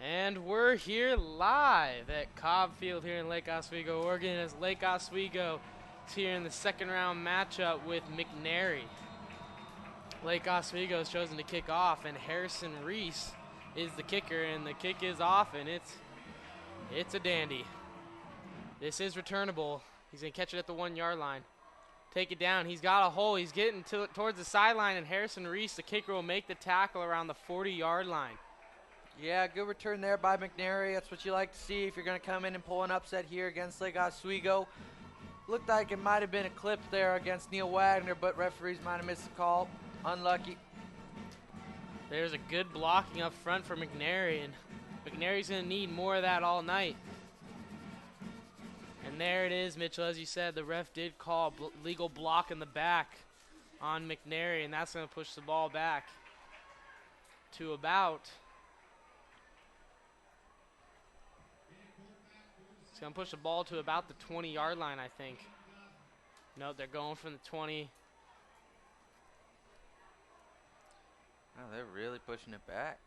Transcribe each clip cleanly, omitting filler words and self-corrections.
And we're here live at Cobb Field here in Lake Oswego, Oregon, as Lake Oswego is here in the second round matchup with McNary. Lake Oswego has chosen to kick off, and Harrison Reese is the kicker, and the kick is off, and it's a dandy. This is returnable. He's going to catch it at the 1 yard line. Take it down. He's got a hole. He's getting towards the sideline, and Harrison Reese, the kicker, will make the tackle around the 40-yard line. Yeah, good return there by McNary. That's what you like to see if you're going to come in and pull an upset here against Lake Oswego. Looked like it might have been a clip there against Neil Wagner, but referees might have missed the call. Unlucky. There's a good blocking up front for McNary, and McNary's going to need more of that all night. And there it is, Mitchell. As you said, the ref did call a legal block in the back on McNary, and that's going to push the ball back to about... It's going to push the ball to about the 20-yard line, I think. No, they're going from the 20. Oh, they're really pushing it back.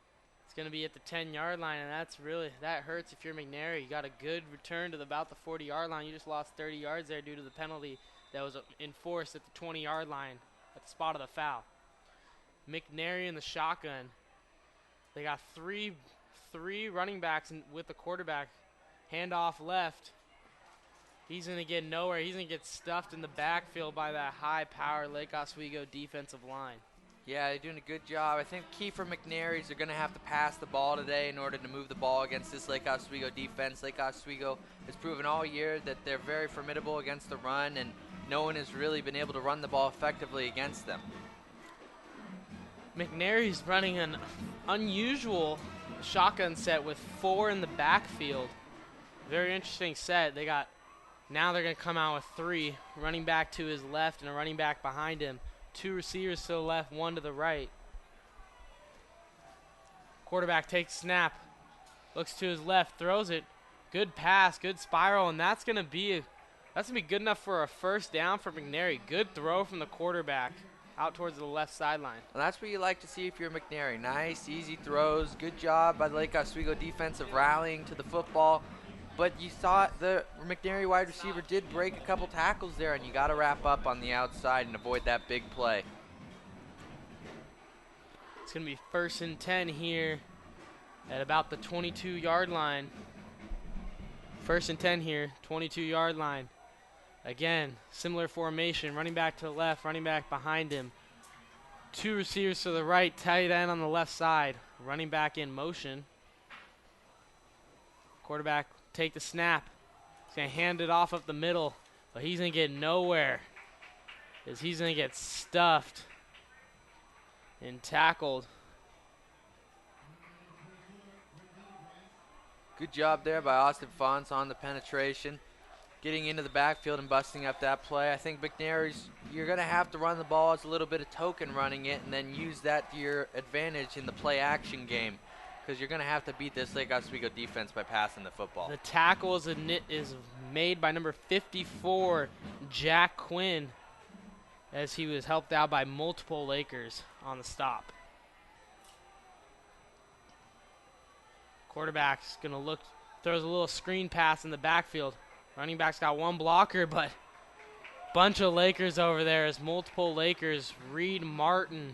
It's going to be at the 10-yard line, and that hurts if you're McNary. You got a good return to about the 40-yard line. You just lost 30 yards there due to the penalty that was enforced at the 20-yard line at the spot of the foul. McNary in the shotgun. They got three running backs with the quarterback. Handoff left. He's going to get nowhere. He's going to get stuffed in the backfield by that high-powered Lake Oswego defensive line. Yeah, they're doing a good job. I think key for McNary is they're going to have to pass the ball today in order to move the ball against this Lake Oswego defense. Lake Oswego has proven all year that they're very formidable against the run, and no one has really been able to run the ball effectively against them. McNary's running an unusual shotgun set with 4 in the backfield. Very interesting set. Now they're going to come out with 3, running back to his left and a running back behind him. 2 receivers to the left, 1 to the right. Quarterback takes snap, looks to his left, throws it. Good pass, good spiral, and that's gonna be good enough for a first down for McNary. Good throw from the quarterback out towards the left sideline. Well, that's what you like to see if you're McNary. Nice, easy throws. Good job by the Lake Oswego defense of rallying to the football. But you saw the McNary wide receiver did break a couple tackles there, and you got to wrap up on the outside and avoid that big play. It's going to be 1st and 10 here at about the 22-yard line. 1st and 10 here, 22-yard line. Again, similar formation, running back to the left, running back behind him. 2 receivers to the right, tight end on the left side. Running back in motion. Quarterback take the snap. He's going to hand it off up the middle, but he's going to get nowhere as he's going to get stuffed and tackled. Good job there by Austin Fonts on the penetration, getting into the backfield and busting up that play. I think McNary's, you're going to have to run the ball as a little bit of token running it and then use that to your advantage in the play action game, because you're going to have to beat this Lake Oswego defense by passing the football. The tackle is made by number 54, Jack Quinn, as he was helped out by multiple Lakers on the stop. Quarterback's going to look, throws a little screen pass in the backfield. Running back's got 1 blocker, but bunch of Lakers over there as multiple Lakers, Reed Martin,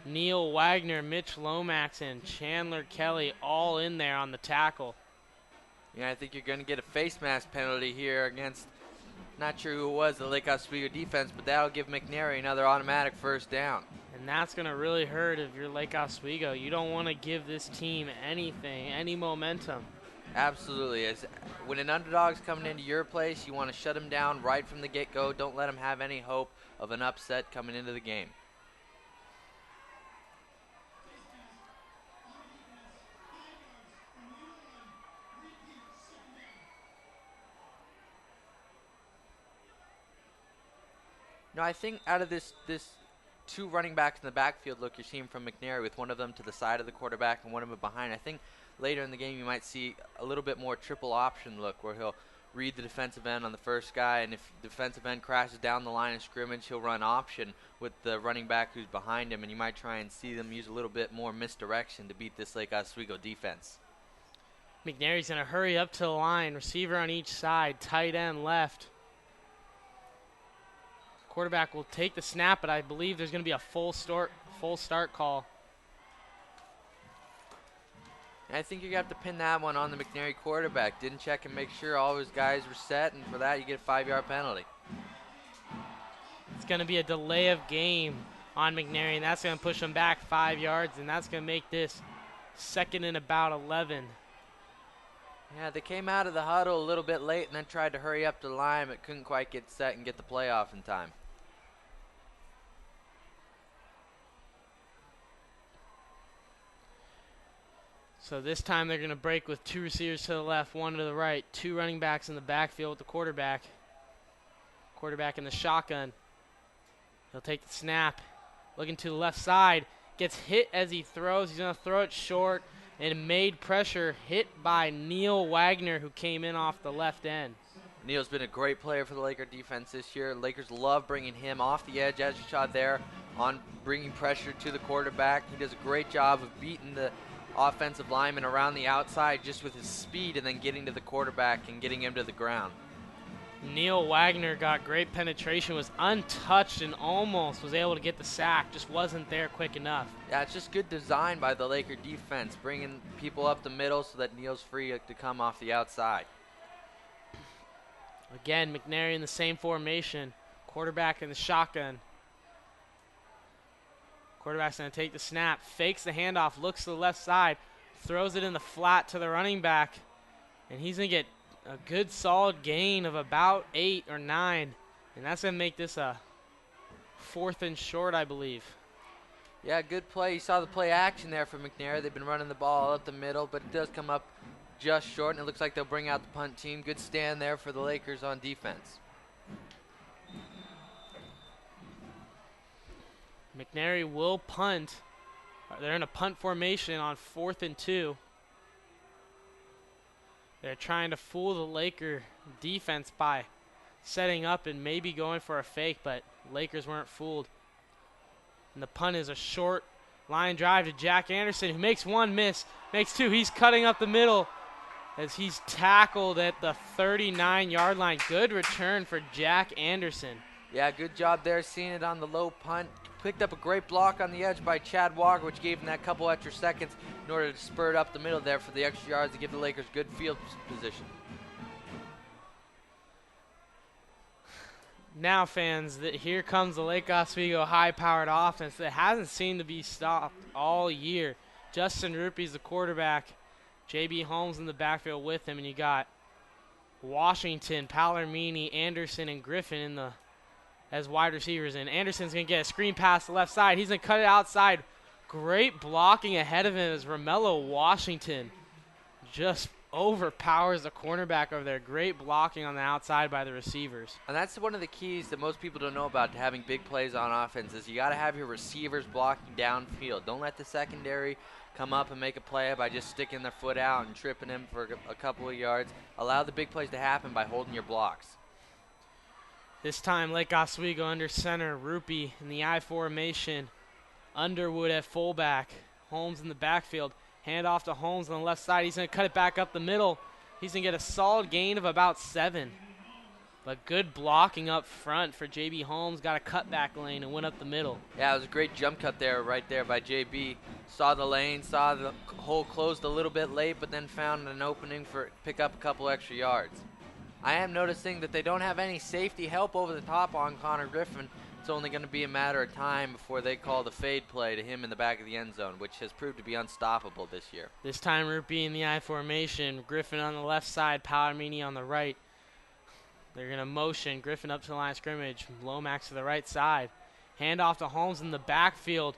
Neil Wagner, Mitch Lomax, and Chandler Kelly all in there on the tackle. Yeah, I think you're going to get a face mask penalty here against, not sure who it was, the Lake Oswego defense, but that'll give McNary another automatic first down. And that's going to really hurt if you're Lake Oswego. You don't want to give this team anything, any momentum. Absolutely. When an underdog's coming into your place, you want to shut them down right from the get-go. Don't let them have any hope of an upset coming into the game. No, I think out of this 2 running backs in the backfield look you're seeing from McNary, with one of them to the side of the quarterback and one of them behind, I think later in the game you might see a little bit more triple option look where he'll read the defensive end on the first guy, and if the defensive end crashes down the line of scrimmage, he'll run option with the running back who's behind him, and you might try and see them use a little bit more misdirection to beat this Lake Oswego defense. McNary's going to hurry up to the line. Receiver on each side. Tight end left. Quarterback will take the snap, but I believe there's going to be a full start call. I think you're going to have to pin that one on the McNary quarterback. Didn't check and make sure all his guys were set, and for that you get a 5-yard penalty. It's going to be a delay of game on McNary, and that's going to push him back 5 yards, and that's going to make this second and about 11. Yeah, they came out of the huddle a little bit late and then tried to hurry up to the line, but couldn't quite get set and get the play off in time. So this time they're going to break with 2 receivers to the left, 1 to the right, 2 running backs in the backfield with the quarterback. Quarterback in the shotgun. He'll take the snap. Looking to the left side. Gets hit as he throws. He's going to throw it short and made pressure. Hit by Neil Wagner, who came in off the left end. Neil's been a great player for the Laker defense this year. Lakers love bringing him off the edge, as you saw there, on bringing pressure to the quarterback. He does a great job of beating the offensive lineman around the outside just with his speed and then getting to the quarterback and getting him to the ground. Neil Wagner got great penetration, was untouched and almost was able to get the sack, just wasn't there quick enough. Yeah, it's just good design by the Laker defense, bringing people up the middle so that Neil's free to come off the outside. Again, McNary in the same formation, quarterback in the shotgun. Quarterback's going to take the snap, fakes the handoff, looks to the left side, throws it in the flat to the running back, and he's going to get a good solid gain of about 8 or 9, and that's going to make this a 4th and short, I believe. Yeah, good play. You saw the play action there for McNary. They've been running the ball up the middle, but it does come up just short, and it looks like they'll bring out the punt team. Good stand there for the Lakers on defense. McNary will punt. They're in a punt formation on 4th and 2. They're trying to fool the Laker defense by setting up and maybe going for a fake, but Lakers weren't fooled. And the punt is a short line drive to Jack Anderson, who makes 1 miss, makes 2. He's cutting up the middle as he's tackled at the 39-yard line. Good return for Jack Anderson. Yeah, good job there, seeing it on the low punt. Picked up a great block on the edge by Chad Walker, which gave him that couple extra seconds in order to spur it up the middle there for the extra yards to give the Lakers good field position. Now, fans, here comes the Lake Oswego high-powered offense that hasn't seemed to be stopped all year. Justin Ruppy's the quarterback. J.B. Holmes in the backfield with him, and you got Washington, Palomini, Anderson, and Griffin as wide receivers. And Anderson's going to get a screen pass to the left side. He's going to cut it outside. Great blocking ahead of him as Romello Washington just overpowers the cornerback over there. Great blocking on the outside by the receivers. And that's one of the keys that most people don't know about to having big plays on offense is you got to have your receivers blocking downfield. Don't let the secondary come up and make a play by just sticking their foot out and tripping him for a couple of yards. Allow the big plays to happen by holding your blocks. This time, Lake Oswego under center. Ruppy in the I formation. Underwood at fullback. Holmes in the backfield. Hand off to Holmes on the left side. He's going to cut it back up the middle. He's going to get a solid gain of about 7. But good blocking up front for J.B. Holmes. Got a cutback lane and went up the middle. Yeah, it was a great jump cut there, right there by J.B. Saw the lane, saw the hole closed a little bit late, but then found an opening for pick up a couple extra yards. I am noticing that they don't have any safety help over the top on Connor Griffin. It's only going to be a matter of time before they call the fade play to him in the back of the end zone, which has proved to be unstoppable this year. This time, Ruppy in the I formation. Griffin on the left side, Palomini on the right. They're going to motion Griffin up to the line of scrimmage. Lomax to the right side. Hand off to Holmes in the backfield,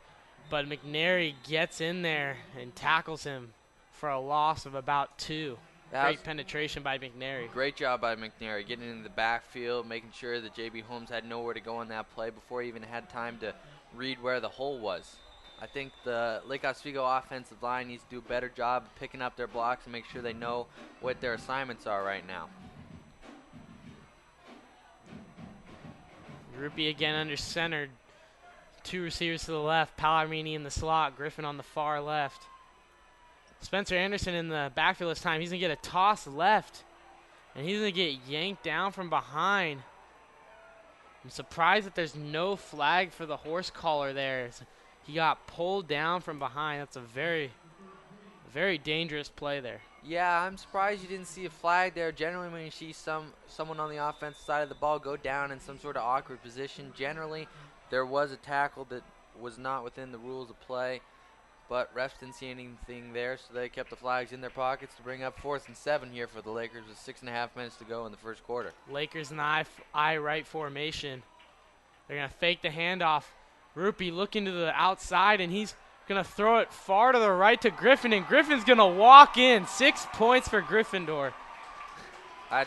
but McNary gets in there and tackles him for a loss of about 2. Great penetration by McNary. Great job by McNary, getting into the backfield, making sure that J.B. Holmes had nowhere to go on that play before he even had time to read where the hole was. I think the Lake Oswego offensive line needs to do a better job of picking up their blocks and make sure they know what their assignments are right now. Ruppy again under center. 2 receivers to the left. Palomini in the slot. Griffin on the far left. Spencer Anderson in the backfield this time. He's going to get a toss left, and he's going to get yanked down from behind. I'm surprised that there's no flag for the horse collar there. He got pulled down from behind. That's a very, very dangerous play there. Yeah, I'm surprised you didn't see a flag there. Generally, when you see someone on the offensive side of the ball go down in some sort of awkward position, generally there was a tackle that was not within the rules of play. But refs didn't see anything there, so they kept the flags in their pockets to bring up 4th and 7 here for the Lakers with 6.5 minutes to go in the first quarter. Lakers in the I right formation. They're going to fake the handoff. Rupi looking to the outside, and he's going to throw it far to the right to Griffin, and Griffin's going to walk in. 6 points for Gryffindor. I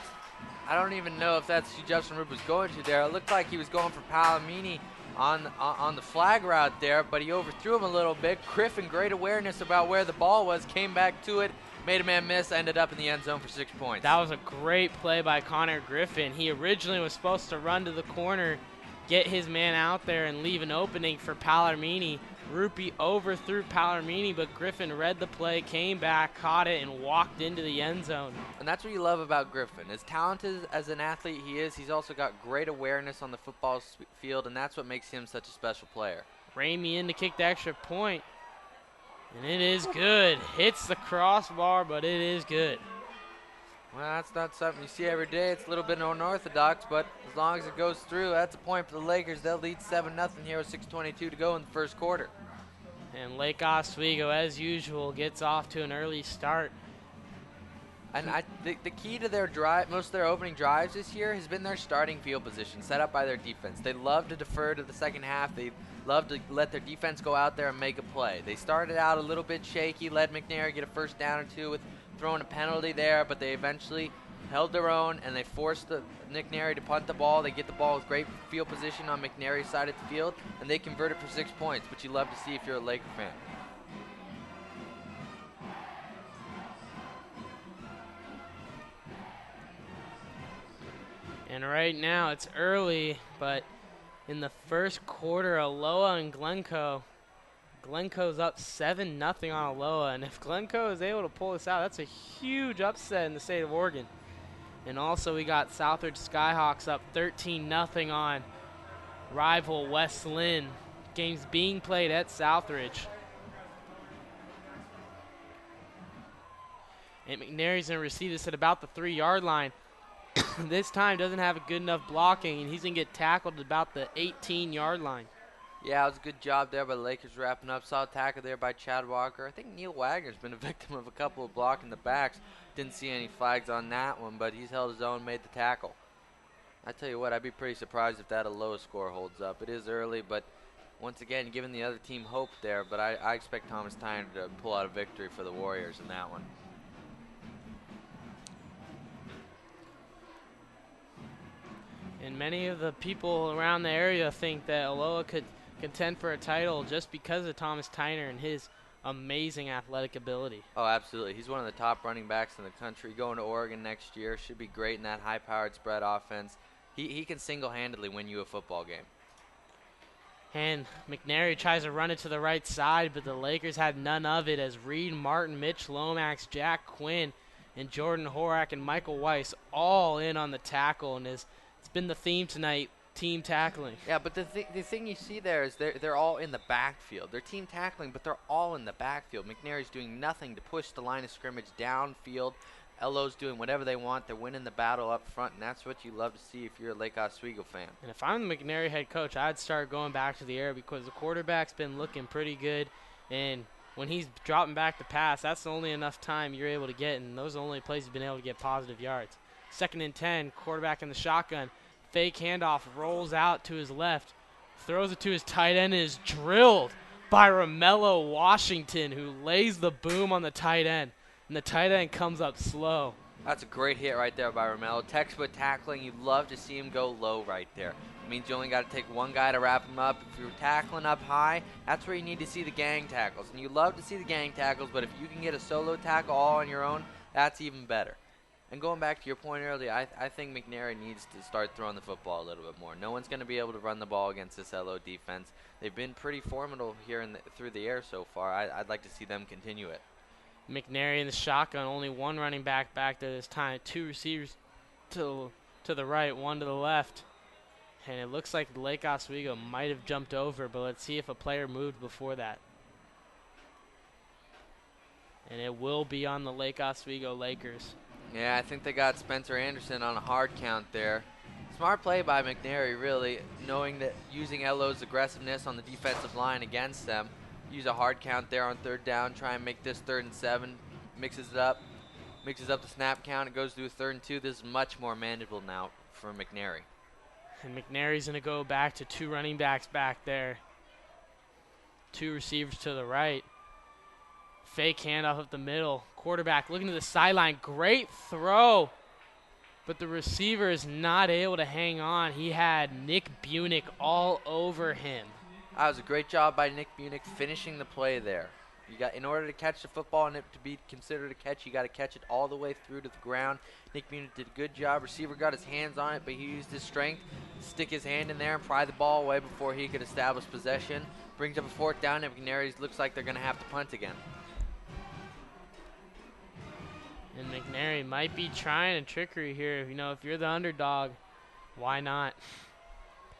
don't even know if that's who Justin Rupp was going to there. It looked like he was going for Palomini on the flag route there, but he overthrew him a little bit. Griffin, great awareness about where the ball was, came back to it, made a man miss, ended up in the end zone for 6 points. That was a great play by Connor Griffin. He originally was supposed to run to the corner, get his man out there, and leave an opening for Palomini. Rupi overthrew Palomini, but Griffin read the play, came back, caught it, and walked into the end zone. And that's what you love about Griffin. As talented as an athlete he is, he's also got great awareness on the football field, and that's what makes him such a special player. Ramey in to kick the extra point, and it is good. Hits the crossbar, but it is good. Well, that's not something you see every day. It's a little bit unorthodox, but as long as it goes through, that's a point for the Lakers. They'll lead 7-0 here with 6:22 to go in the first quarter. And Lake Oswego, as usual, gets off to an early start. And the key to their drive, most of their opening drives this year, has been their starting field position set up by their defense. They love to defer to the second half. They love to let their defense go out there and make a play. They started out a little bit shaky, let McNary get a first down or two with throwing a penalty there, but they eventually held their own, and they forced McNary to punt the ball. They get the ball with great field position on McNary's side of the field, and they convert it for 6 points, which you love to see if you're a Laker fan. And right now it's early, but in the first quarter, Aloha and Glencoe's up 7-0 on Aloha, and if Glencoe is able to pull this out, that's a huge upset in the state of Oregon. And also we got Southridge Skyhawks up 13-0 on rival West Lynn. Games being played at Southridge. And McNary's going to receive this at about the 3-yard line. This time doesn't have a good enough blocking, and he's going to get tackled at about the 18-yard line. Yeah, it was a good job there by the Lakers wrapping up. Saw a tackle there by Chad Walker. I think Neil Wagner's been a victim of a couple of blocking the backs. Didn't see any flags on that one, but he's held his own, made the tackle. I tell you what, I'd be pretty surprised if that Aloha score holds up. It is early, but once again, giving the other team hope there. But I expect Thomas Tyner to pull out a victory for the Warriors in that one. And many of the people around the area think that Aloha could contend for a title just because of Thomas Tyner and his amazing athletic ability. Oh, absolutely. He's one of the top running backs in the country. Going to Oregon next year. Should be great in that high-powered spread offense. He can single-handedly win you a football game. And McNary tries to run it to the right side, but the Lakers had none of it as Reed Martin, Mitch Lomax, Jack Quinn, and Jordan Horak and Michael Weiss all in on the tackle, and it's been the theme tonight, team tackling. Yeah, but the thing you see there is they're all in the backfield. They're team tackling, but they're all in the backfield. McNary's doing nothing to push the line of scrimmage downfield. LO's doing whatever they want. They're winning the battle up front, and that's what you love to see if you're a Lake Oswego fan. And if I'm the McNary head coach, I'd start going back to the air because the quarterback's been looking pretty good, and when he's dropping back to pass, that's the only enough time you're able to get, and those are the only places you've been able to get positive yards. 2nd and 10, quarterback in the shotgun. Fake handoff, rolls out to his left, throws it to his tight end, and is drilled by Romello Washington, who lays the boom on the tight end. And the tight end comes up slow. That's a great hit right there by Romello. Textbook tackling. You'd love to see him go low right there. It means you only got to take one guy to wrap him up. If you're tackling up high, that's where you need to see the gang tackles. And you love to see the gang tackles, but if you can get a solo tackle all on your own, that's even better. And going back to your point earlier, I think McNary needs to start throwing the football a little bit more. No one's going to be able to run the ball against this LO defense. They've been pretty formidable here through the air so far. I'd like to see them continue it. McNary in the shotgun, only one running back there this time. Two receivers to the right, one to the left. And it looks like Lake Oswego might have jumped over, but let's see if a player moved before that. And it will be on the Lake Oswego Lakers. Yeah, I think they got Spencer Anderson on a hard count there. Smart play by McNary, really, knowing that using Elo's aggressiveness on the defensive line against them. Use a hard count there on third down, try and make this 3rd and 7, mixes up the snap count, it goes through 3rd and 2. This is much more manageable now for McNary. And McNary's going to go back to 2 running backs back there. 2 receivers to the right. Fake handoff up the middle. Quarterback looking to the sideline. Great throw. But the receiver is not able to hang on. He had Nick Bunick all over him. That was a great job by Nick Bunick finishing the play there. In order to catch the football and it to be considered a catch, you got to catch it all the way through to the ground. Nick Bunick did a good job. Receiver got his hands on it, but he used his strength to stick his hand in there and pry the ball away before he could establish possession. Brings up a 4th down, and McNary looks like they're going to have to punt again. And McNary might be trying a trickery here. If you're the underdog, why not?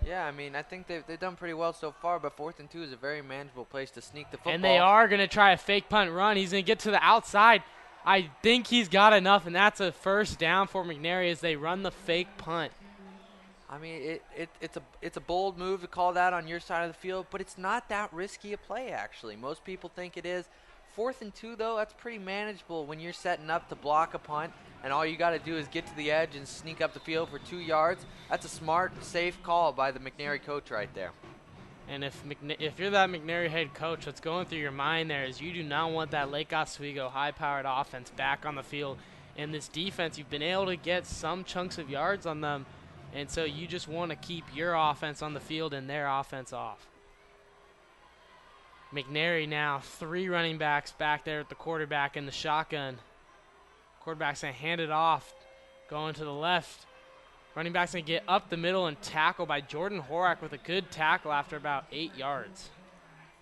Yeah, I mean, I think they've done pretty well so far, but 4th and 2 is a very manageable place to sneak the football. And they are going to try a fake punt run. He's going to get to the outside. I think he's got enough, and that's a 1st down for McNary as they run the fake punt. I mean, it's a bold move to call that on your side of the field, but it's not that risky a play, actually. Most people think it is. 4th and 2, though, that's pretty manageable when you're setting up to block a punt, and all you got to do is get to the edge and sneak up the field for 2 yards. That's a smart, safe call by the McNary coach right there. And if you're that McNary head coach, what's going through your mind there is you do not want that Lake Oswego high-powered offense back on the field. And this defense, you've been able to get some chunks of yards on them, and so you just want to keep your offense on the field and their offense off. McNary now 3 running backs back there at the quarterback in the shotgun. Quarterback's going to hand it off, going to the left. Running back's going to get up the middle and tackle by Jordan Horak with a good tackle after about 8 yards.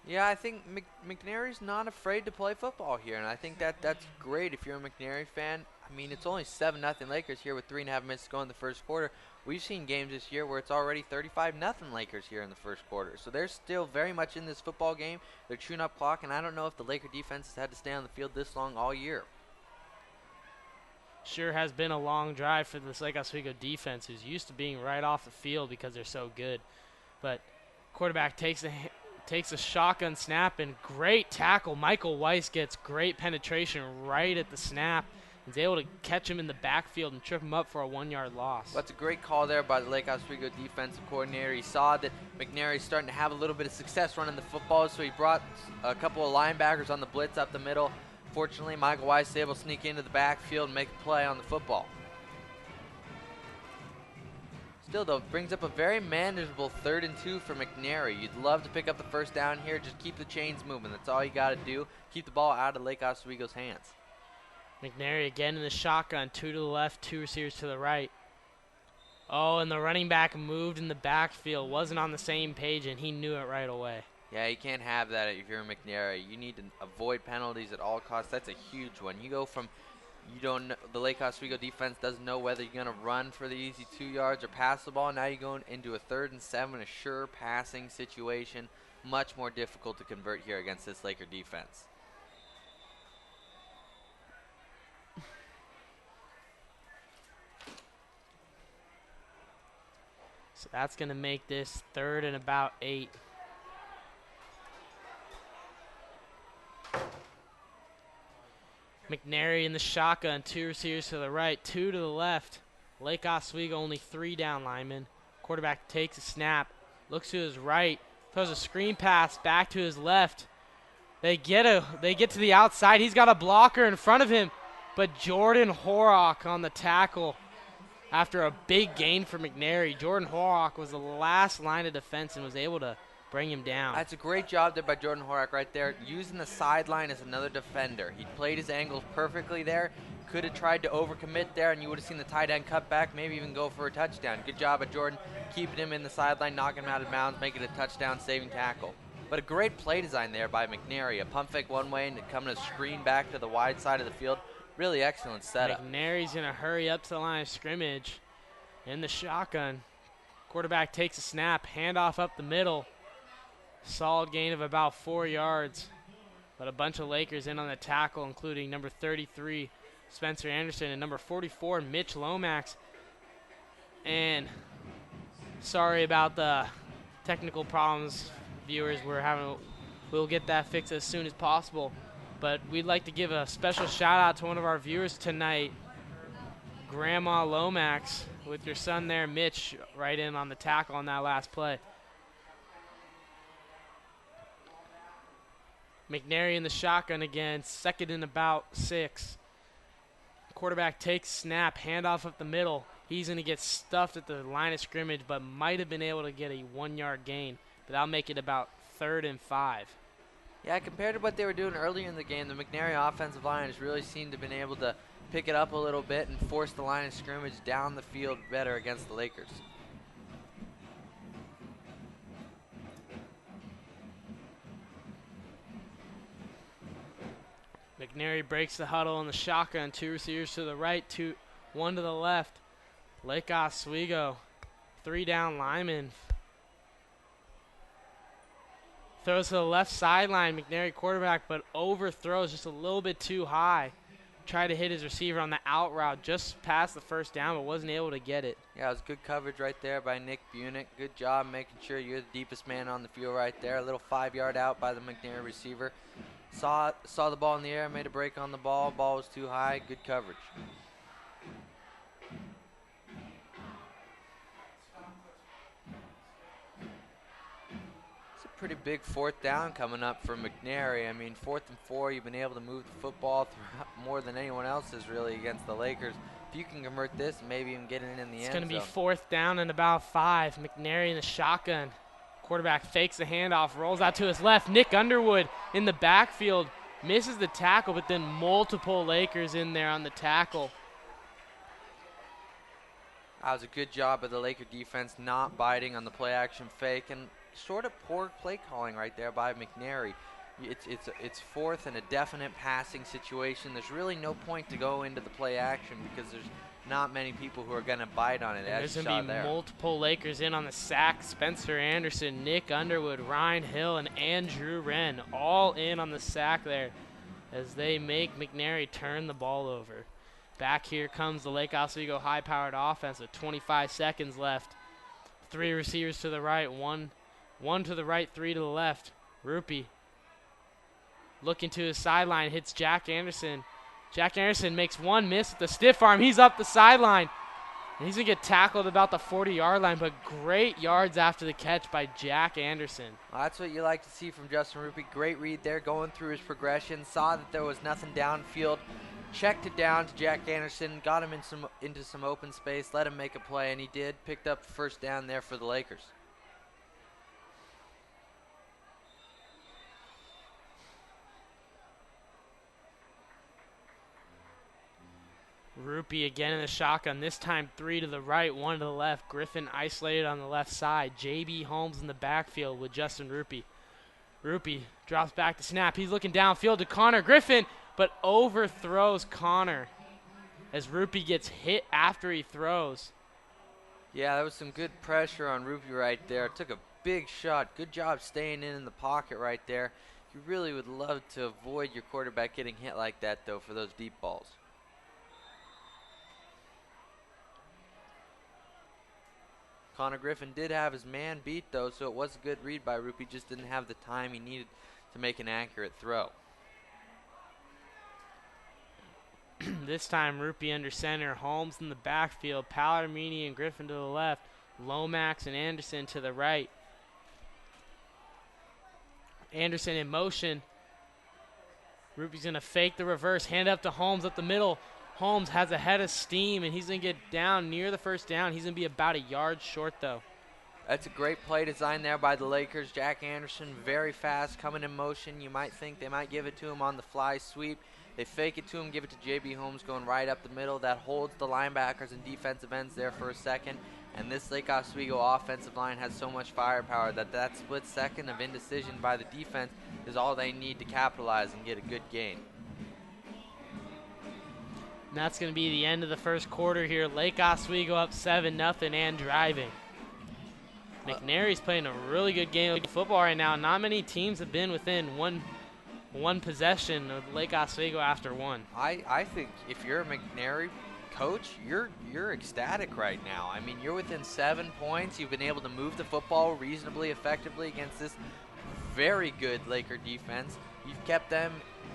Yeah, I think McNary's not afraid to play football here, and I think that's great if you're a McNary fan. I mean, it's only 7-0 Lakers here with 3.5 minutes to go in the first quarter. We've seen games this year where it's already 35-0 Lakers here in the first quarter. So they're still very much in this football game. They're chewing up clock, and I don't know if the Laker defense has had to stay on the field this long all year. Sure has been a long drive for this Lake Oswego defense, who's used to being right off the field because they're so good. But quarterback takes a shotgun snap, and great tackle. Michael Weiss gets great penetration right at the snap. He's able to catch him in the backfield and trip him up for a 1-yard loss. That's a great call there by the Lake Oswego defensive coordinator. He saw that McNary's starting to have a little bit of success running the football, so he brought a couple of linebackers on the blitz up the middle. Fortunately, Michael Weiss is able to sneak into the backfield and make a play on the football. Still, though, brings up a very manageable 3rd and 2 for McNary. You'd love to pick up the 1st down here. Just keep the chains moving. That's all you got to do. Keep the ball out of Lake Oswego's hands. McNary again in the shotgun, 2 to the left, 2 receivers to the right. Oh, and the running back moved in the backfield, wasn't on the same page, and he knew it right away. Yeah, you can't have that if you're McNary. You need to avoid penalties at all costs. That's a huge one. You go from the Lake Oswego defense doesn't know whether you're going to run for the easy 2 yards or pass the ball. Now you're going into a 3rd and 7, a sure passing situation. Much more difficult to convert here against this Laker defense. So that's going to make this 3rd and about 8. McNary in the shotgun, 2 receivers to the right, 2 to the left. Lake Oswego only 3 down linemen. Quarterback takes a snap, looks to his right, throws a screen pass back to his left. They get to the outside. He's got a blocker in front of him, but Jordan Horak on the tackle. After a big gain for McNary, Jordan Horak was the last line of defense and was able to bring him down. That's a great job there by Jordan Horak right there, using the sideline as another defender. He played his angles perfectly there. Could have tried to overcommit there, and you would have seen the tight end cut back, maybe even go for a touchdown. Good job by Jordan keeping him in the sideline, knocking him out of bounds, making a touchdown saving tackle. But a great play design there by McNary. A pump fake one way and coming a screen back to the wide side of the field. Really excellent setup. McNary's going to hurry up to the line of scrimmage in the shotgun. Quarterback takes a snap, handoff up the middle. Solid gain of about 4 yards. But a bunch of Lakers in on the tackle, including number 33, Spencer Anderson, and number 44, Mitch Lomax. And sorry about the technical problems, viewers. We'll get that fixed as soon as possible. But we'd like to give a special shout out to one of our viewers tonight, Grandma Lomax, with your son there, Mitch, right in on the tackle on that last play. McNary in the shotgun again, second and about 6. Quarterback takes snap, handoff up the middle. He's going to get stuffed at the line of scrimmage, but might have been able to get a 1-yard gain. But that'll make it about 3rd and 5. Yeah, compared to what they were doing earlier in the game, the McNary offensive line has really seemed to have been able to pick it up a little bit and force the line of scrimmage down the field better against the Lakers. McNary breaks the huddle in the shotgun. 2 receivers to the right, 1 to the left. Lake Oswego, 3 down linemen. Throws to the left sideline, McNary quarterback, but overthrows just a little bit too high. Tried to hit his receiver on the out route just past the first down, but wasn't able to get it. Yeah, it was good coverage right there by Nick Bunick. Good job making sure you're the deepest man on the field right there. A little 5-yard out by the McNary receiver. Saw the ball in the air, made a break on the ball. Ball was too high. Good coverage. It's a pretty big 4th down coming up for McNary. I mean, 4th and 4, you've been able to move the football more than anyone else has really against the Lakers. If you can convert this, maybe even get it in the end zone. It's going to be 4th down and about 5. McNary in the shotgun. Quarterback fakes the handoff, rolls out to his left. Nick Underwood in the backfield misses the tackle, but then multiple Lakers in there on the tackle. That was a good job of the Laker defense not biting on the play action fake, and sort of poor play calling right there by McNary. It's 4th and a definite passing situation. There's really no point to go into the play action because there's not many people who are going to bite on it. There's going to be multiple Lakers in on the sack. Spencer Anderson, Nick Underwood, Ryan Hill, and Andrew Wren all in on the sack there as they make McNary turn the ball over. Back here comes the Lake Oswego high-powered offense with 25 seconds left. 3 receivers to the right, one to the right, 3 to the left. Rupee looking to his sideline, hits Jack Anderson. Jack Anderson makes one miss with the stiff arm. He's up the sideline. And he's going to get tackled about the 40-yard line, but great yards after the catch by Jack Anderson. Well, that's what you like to see from Justin Rupee. Great read there, going through his progression. Saw that there was nothing downfield. Checked it down to Jack Anderson, got him into some open space, let him make a play, and he did. Picked up the 1st down there for the Lakers. Rupee again in the shotgun, this time 3 to the right, 1 to the left. Griffin isolated on the left side. J.B. Holmes in the backfield with Justin Rupee. Rupee drops back to snap. He's looking downfield to Connor Griffin, but overthrows Connor as Rupee gets hit after he throws. Yeah, there was some good pressure on Rupee right there. Took a big shot. Good job staying in the pocket right there. You really would love to avoid your quarterback getting hit like that, though, for those deep balls. Connor Griffin did have his man beat, though, so it was a good read by Rupee. Just didn't have the time he needed to make an accurate throw. This time Rupee under center, Holmes in the backfield, Palomini and Griffin to the left, Lomax and Anderson to the right. Anderson in motion. Rupee's going to fake the reverse, hand up to Holmes up the middle. Holmes has a head of steam, and he's going to get down near the 1st down. He's going to be about a yard short, though. That's a great play design there by the Lakers. Jack Anderson, very fast, coming in motion. You might think they might give it to him on the fly sweep. They fake it to him, give it to J.B. Holmes going right up the middle. That holds the linebackers and defensive ends there for a second. And this Lake Oswego offensive line has so much firepower that split second of indecision by the defense is all they need to capitalize and get a good gain. And that's going to be the end of the first quarter here. Lake Oswego up 7-0 and driving. McNary's playing a really good game of football right now. Not many teams have been within one possession of Lake Oswego after one. I think if you're a McNary coach, you're ecstatic right now. I mean, you're within 7 points. You've been able to move the football reasonably effectively against this very good Laker defense. You've kept them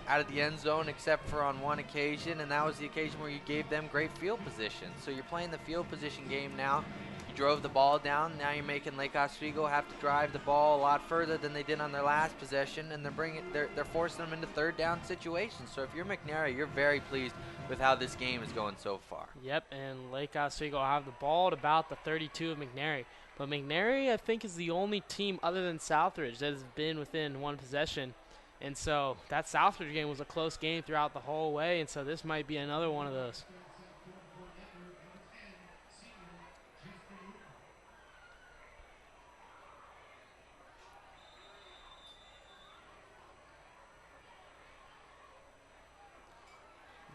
out of the end zone except for on one occasion, and that was the occasion where you gave them great field position. So you're playing the field position game now. You drove the ball down. Now you're making Lake Oswego have to drive the ball a lot further than they did on their last possession, and they're forcing them into third down situations. So if you're McNary, you're very pleased with how this game is going so far. Yep, and Lake Oswego will have the ball at about the 32 of McNary. But McNary, I think, is the only team other than Southridge that has been within one possession. And so that Southridge game was a close game throughout the whole way, and so this might be another one of those.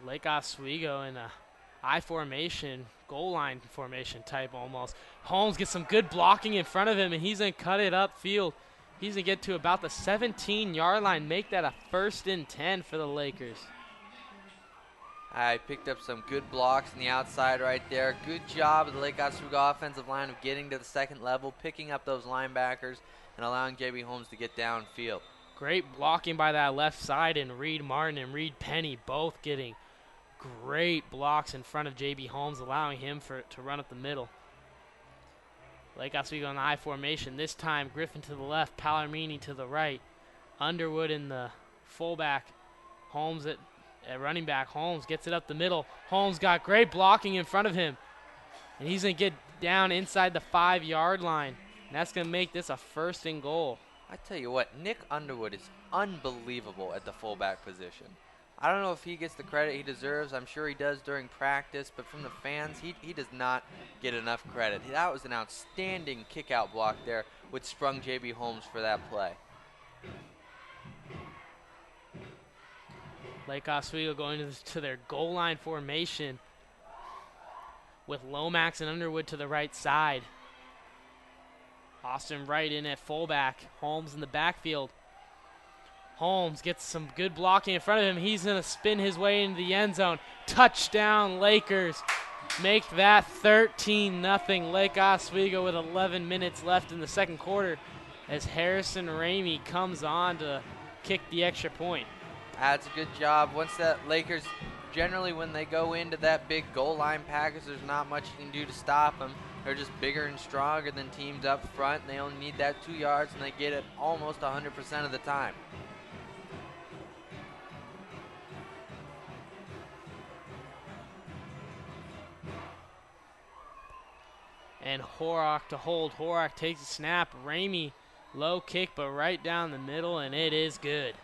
Lake Oswego in a I formation, goal line formation type almost. Holmes gets some good blocking in front of him, and he's going to cut it upfield. He's going to get to about the 17-yard line, make that a 1st and 10 for the Lakers. I picked up some good blocks on the outside right there. Good job of the Lake Oswego offensive line of getting to the second level, picking up those linebackers, and allowing J.B. Holmes to get downfield. Great blocking by that left side, and Reed Martin and Reed Penny both getting great blocks in front of J.B. Holmes, allowing him to run up the middle. Lake Oswego in the I formation. This time, Griffin to the left, Palomini to the right. Underwood in the fullback. Holmes at running back. Holmes gets it up the middle. Holmes got great blocking in front of him. And he's going to get down inside the 5-yard line. And that's going to make this a 1st and goal. I tell you what, Nick Underwood is unbelievable at the fullback position. I don't know if he gets the credit he deserves. I'm sure he does during practice, but from the fans, he does not get enough credit. That was an outstanding kick-out block there, which sprung J.B. Holmes for that play. Lake Oswego going to their goal line formation with Lomax and Underwood to the right side. Austin Wright in at fullback. Holmes in the backfield. Holmes gets some good blocking in front of him. He's going to spin his way into the end zone. Touchdown, Lakers. Make that 13-0. Lake Oswego with 11 minutes left in the second quarter as Harrison Ramey comes on to kick the extra point. That's a good job. Once that Lakers, generally when they go into that big goal line package, there's not much you can do to stop them. They're just bigger and stronger than teams up front, and they only need that 2 yards, and they get it almost 100% of the time. And Horak to hold. Horak takes a snap. Ramey, low kick, but right down the middle, and it is good.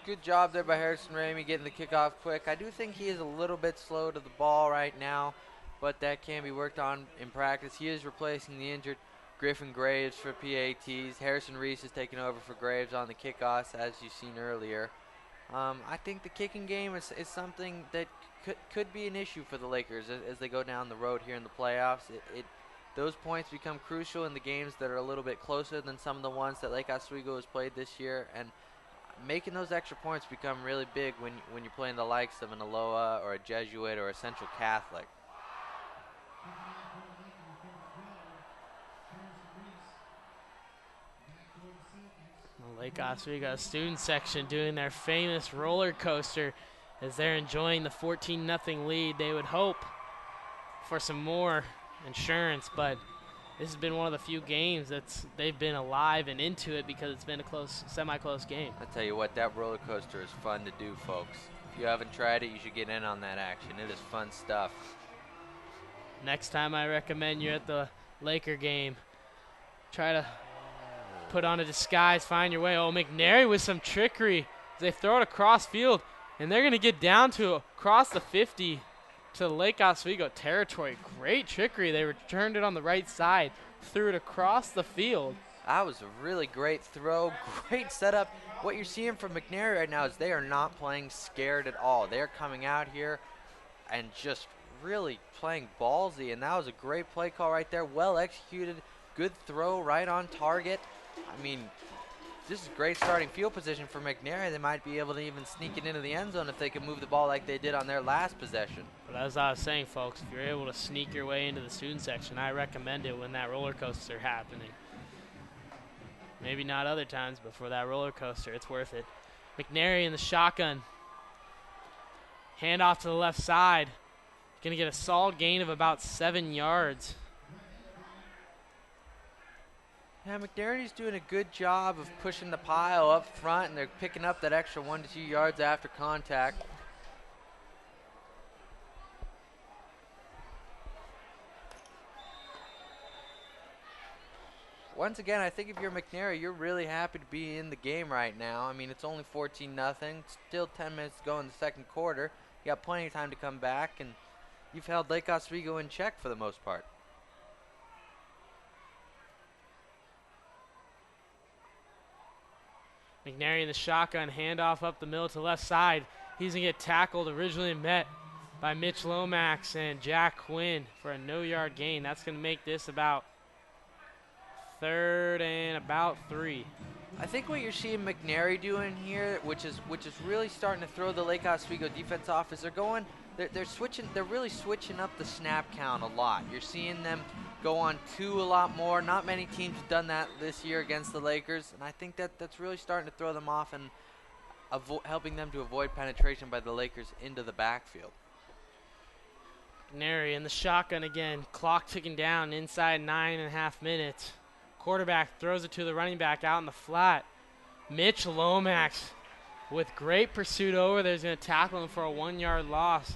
Good job there by Harrison Ramey getting the kickoff quick. I do think he is a little bit slow to the ball right now, but that can be worked on in practice. He is replacing the injured Griffin Graves for PATs. Harrison Reese is taking over for Graves on the kickoffs, as you've seen earlier. I think the kicking game is something that could be an issue for the Lakers as they go down the road here in the playoffs. Those points become crucial in the games that are a little bit closer than some of the ones that Lake Oswego has played this year, and making those extra points become really big when you're playing the likes of an Aloha or a Jesuit or a Central Catholic. Lake Oswego student section doing their famous roller coaster as they're enjoying the 14-0 lead. They would hope for some more insurance, but this has been one of the few games they've been alive and into it because it's been a close, semi-close game. I tell you what, that roller coaster is fun to do, folks. If you haven't tried it, you should get in on that action. It is fun stuff. Next time I recommend you're at the Laker game, try to put on a disguise, find your way. Oh, McNary with some trickery. They throw it across field, and they're going to get down to across the 50. to Lake Oswego territory. Great trickery. They returned it on the right side, threw it across the field. That was a really great throw, great setup. What you're seeing from McNary right now is they are not playing scared at all. They're coming out here and just really playing ballsy, and that was a great play call right there. Well executed, good throw right on target. I mean, this is great starting field position for McNary. They might be able to even sneak it into the end zone if they can move the ball like they did on their last possession. But as I was saying, folks, if you're able to sneak your way into the student section, I recommend it when that roller coaster happening. Maybe not other times, but for that roller coaster, it's worth it. McNary in the shotgun. Handoff to the left side. Going to get a solid gain of about 7 yards. Yeah, McNary's doing a good job of pushing the pile up front, and they're picking up that extra 1 to 2 yards after contact. Once again, I think if you're McNary, you're really happy to be in the game right now. I mean, it's only 14-0. Still 10 minutes to go in the second quarter. You got plenty of time to come back, and you've held Lake Oswego in check for the most part. McNary in the shotgun, handoff up the middle to left side. He's going to get tackled, originally met by Mitch Lomax and Jack Quinn for a no-yard gain. That's going to make this about 3rd and about 3. I think what you're seeing McNary doing here, which is really starting to throw the Lake Oswego defense off, is they're really switching up the snap count a lot. You're seeing them go on 2 a lot more. Not many teams have done that this year against the Lakers, and I think that's really starting to throw them off and helping them to avoid penetration by the Lakers into the backfield. McNary in the shotgun again. Clock ticking down inside 9.5 minutes. Quarterback throws it to the running back out in the flat. Mitch Lomax with great pursuit over there is going to tackle him for a 1-yard loss.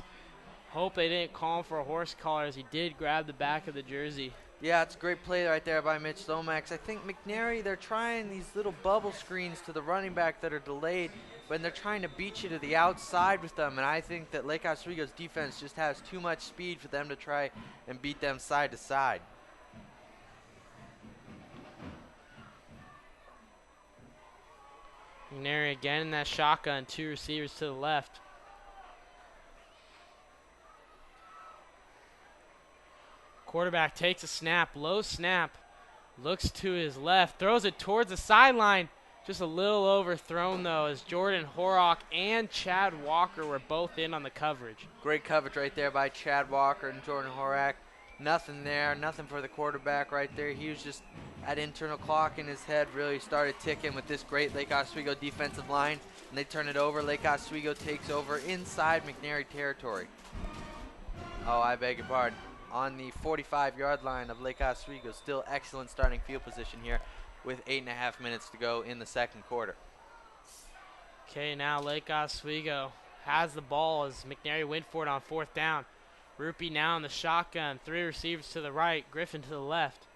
Hope they didn't call him for a horse collar as he did grab the back of the jersey. Yeah, it's a great play right there by Mitch Lomax. I think McNary, they're trying these little bubble screens to the running back that are delayed, but they're trying to beat you to the outside with them, and I think that Lake Oswego's defense just has too much speed for them to try and beat them side to side. McNary again in that shotgun, 2 receivers to the left. Quarterback takes a snap, low snap, looks to his left, throws it towards the sideline. Just a little overthrown though, as Jordan Horrock and Chad Walker were both in on the coverage. Great coverage right there by Chad Walker and Jordan Horrock. Nothing there, nothing for the quarterback right there. He was just at internal clock in his head, really started ticking with this great Lake Oswego defensive line, and they turn it over. Lake Oswego takes over inside McNary territory. Oh, I beg your pardon. On the 45-yard line of Lake Oswego. Still excellent starting field position here with 8.5 minutes to go in the second quarter. Okay, now Lake Oswego has the ball as McNary went for it on 4th down. Rupee now in the shotgun. 3 receivers to the right, Griffin to the left.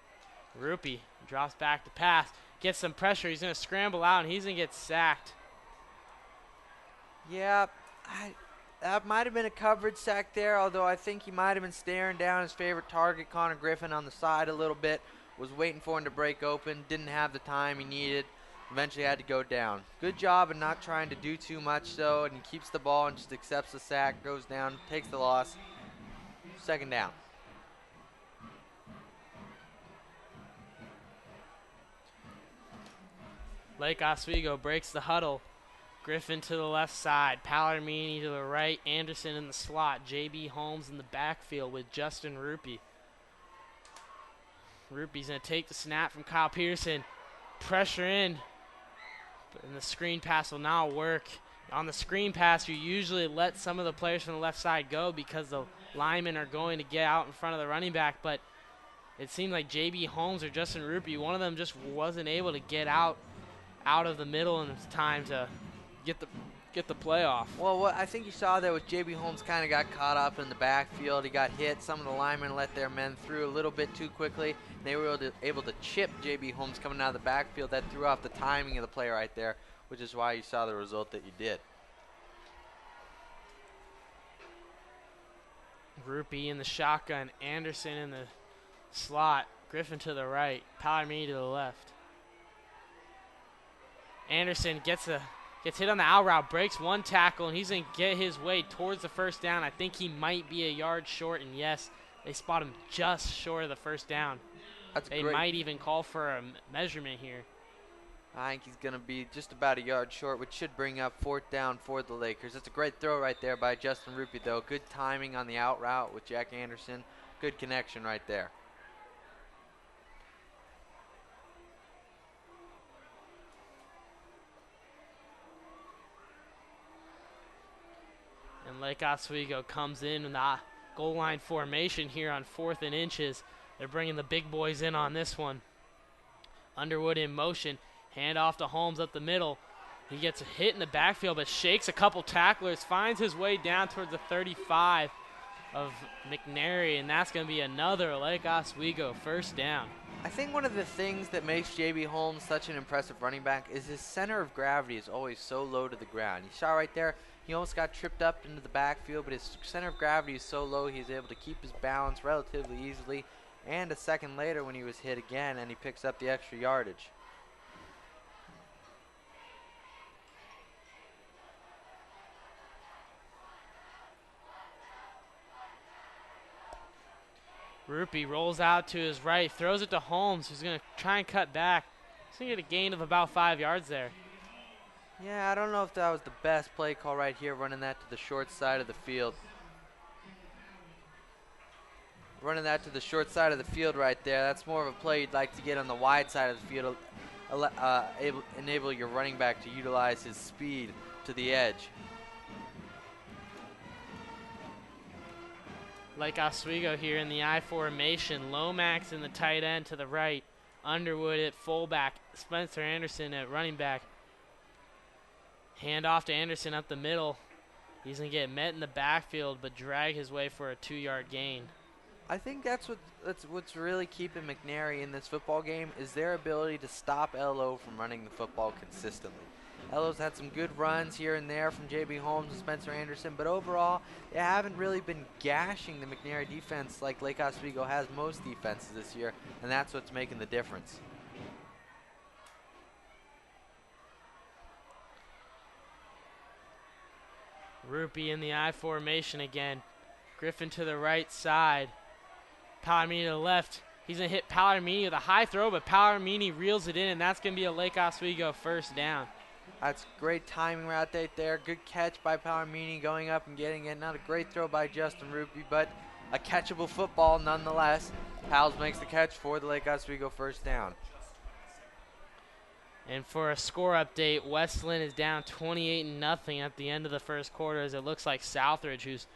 Rupee drops back to pass, gets some pressure. He's going to scramble out, and he's going to get sacked. Yeah, that might have been a coverage sack there, although I think he might have been staring down his favorite target, Connor Griffin, on the side a little bit. Was waiting for him to break open, didn't have the time he needed. Eventually had to go down. Good job of not trying to do too much, though, and he keeps the ball and just accepts the sack, goes down, takes the loss. 2nd down. Lake Oswego breaks the huddle. Griffin to the left side, Palomini to the right, Anderson in the slot, J.B. Holmes in the backfield with Justin Rupee. Rupee's going to take the snap from Kyle Peterson, pressure in, and the screen pass will now work. On the screen pass, you usually let some of the players from the left side go because the linemen are going to get out in front of the running back, but it seemed like J.B. Holmes or Justin Rupee, one of them just wasn't able to get out of the middle in time to get the play off. Well, what I think you saw there was J.B. Holmes kind of got caught up in the backfield. He got hit. Some of the linemen let their men through a little bit too quickly. They were able to chip J.B. Holmes coming out of the backfield. That threw off the timing of the play right there, which is why you saw the result that you did. Rupee in the shotgun, Anderson in the slot, Griffin to the right, Palomini to the left. Anderson gets hit on the out route, breaks one tackle, and he's going to get his way towards the first down. I think he might be a yard short, and yes, they spot him just short of the first down. They might even call for a measurement here. I think he's going to be just about a yard short, which should bring up 4th down for the Lakers. That's a great throw right there by Justin Rupee, though. Good timing on the out route with Jack Anderson. Good connection right there. And Lake Oswego comes in the goal line formation here on 4th and inches. They're bringing the big boys in on this one. Underwood in motion. Hand off to Holmes up the middle. He gets a hit in the backfield, but shakes a couple tacklers, finds his way down towards the 35 of McNary, and that's going to be another Lake Oswego first down. I think one of the things that makes J.B. Holmes such an impressive running back is his center of gravity is always so low to the ground. You saw right there, he almost got tripped up into the backfield, but his center of gravity is so low he's able to keep his balance relatively easily. And a second later when he was hit again, and he picks up the extra yardage. Rupee rolls out to his right, throws it to Holmes, who's going to try and cut back. He's going to get a gain of about 5 yards there. Yeah, I don't know if that was the best play call right here, running that to the short side of the field. Running that to the short side of the field right there. That's more of a play you'd like to get on the wide side of the field, enable your running back to utilize his speed to the edge. Lake Oswego here in the I formation. Lomax in the tight end to the right. Underwood at fullback. Spencer Anderson at running back. Hand off to Anderson up the middle. He's going to get met in the backfield but drag his way for a 2-yard gain. I think that's what's really keeping McNary in this football game is their ability to stop LO from running the football consistently. LO's had some good runs here and there from J.B. Holmes and Spencer Anderson, but overall, they haven't really been gashing the McNary defense like Lake Oswego has most defenses this year, and that's what's making the difference. Rupee in the I formation again. Griffin to the right side. Palomini to the left. He's going to hit Palomini with a high throw, but Palomini reels it in, and that's going to be a Lake Oswego first down. That's great timing right there. Good catch by Palomini going up and getting it. Not a great throw by Justin Rupee, but a catchable football nonetheless. Pals makes the catch for the Lake Oswego first down. And for a score update, Westland is down 28-0 at the end of the first quarter, as it looks like Southridge, who's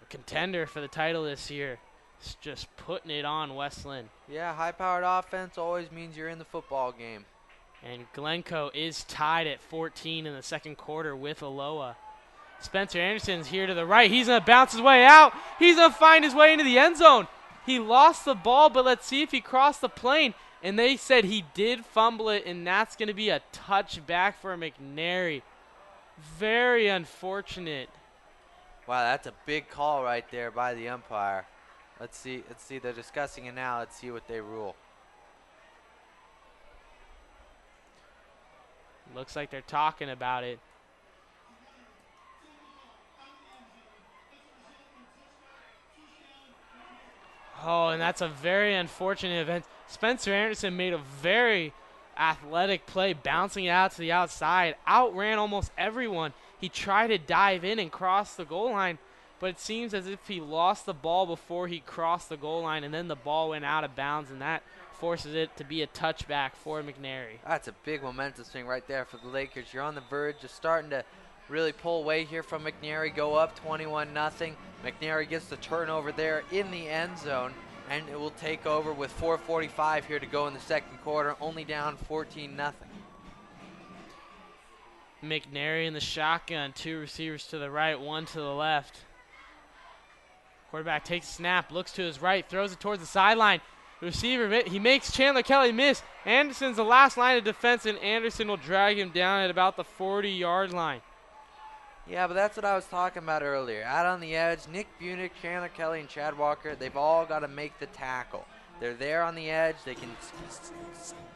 a contender for the title this year, is just putting it on Westland. Yeah, high-powered offense always means you're in the football game. And Glencoe is tied at 14 in the second quarter with Aloha. Spencer Anderson's here to the right. He's going to bounce his way out. He's going to find his way into the end zone. He lost the ball, but let's see if he crossed the plane. And they said he did fumble it, and that's going to be a touchback for McNary. Very unfortunate. Wow, that's a big call right there by the umpire. Let's see. They're discussing it now. Let's see what they rule. Looks like they're talking about it. Oh, and that's a very unfortunate event. Spencer Anderson made a very athletic play, bouncing it out to the outside. Outran almost everyone. He tried to dive in and cross the goal line, but it seems as if he lost the ball before he crossed the goal line, and then the ball went out of bounds, and that forces it to be a touchback for McNary. That's a big momentum swing right there for the Lakers. You're on the verge of starting to really pull away here from McNary, go up 21-0. McNary gets the turnover there in the end zone, and it will take over with 4:45 here to go in the second quarter, only down 14-0. McNary in the shotgun, 2 receivers to the right, 1 to the left. Quarterback takes a snap, looks to his right, throws it towards the sideline. The receiver, he makes Chandler Kelly miss. Anderson's the last line of defense, and Anderson will drag him down at about the 40-yard line. Yeah, but that's what I was talking about earlier. Out on the edge, Nick Bunick, Chandler Kelly, and Chad Walker, they've all got to make the tackle. They're there on the edge. They can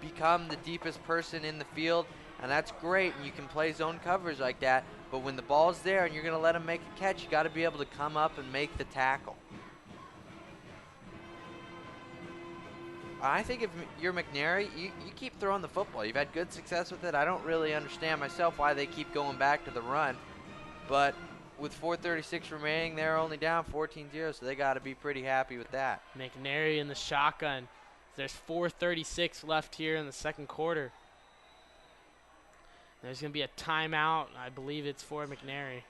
become the deepest person in the field, and that's great, and you can play zone coverage like that. But when the ball's there and you're going to let them make a catch, you got to be able to come up and make the tackle. I think if you're McNary, you keep throwing the football. You've had good success with it. I don't really understand myself why they keep going back to the run. But with 4:36 remaining, they're only down 14-0, so they got to be pretty happy with that. McNary in the shotgun. There's 4:36 left here in the second quarter. There's going to be a timeout. I believe it's for McNary.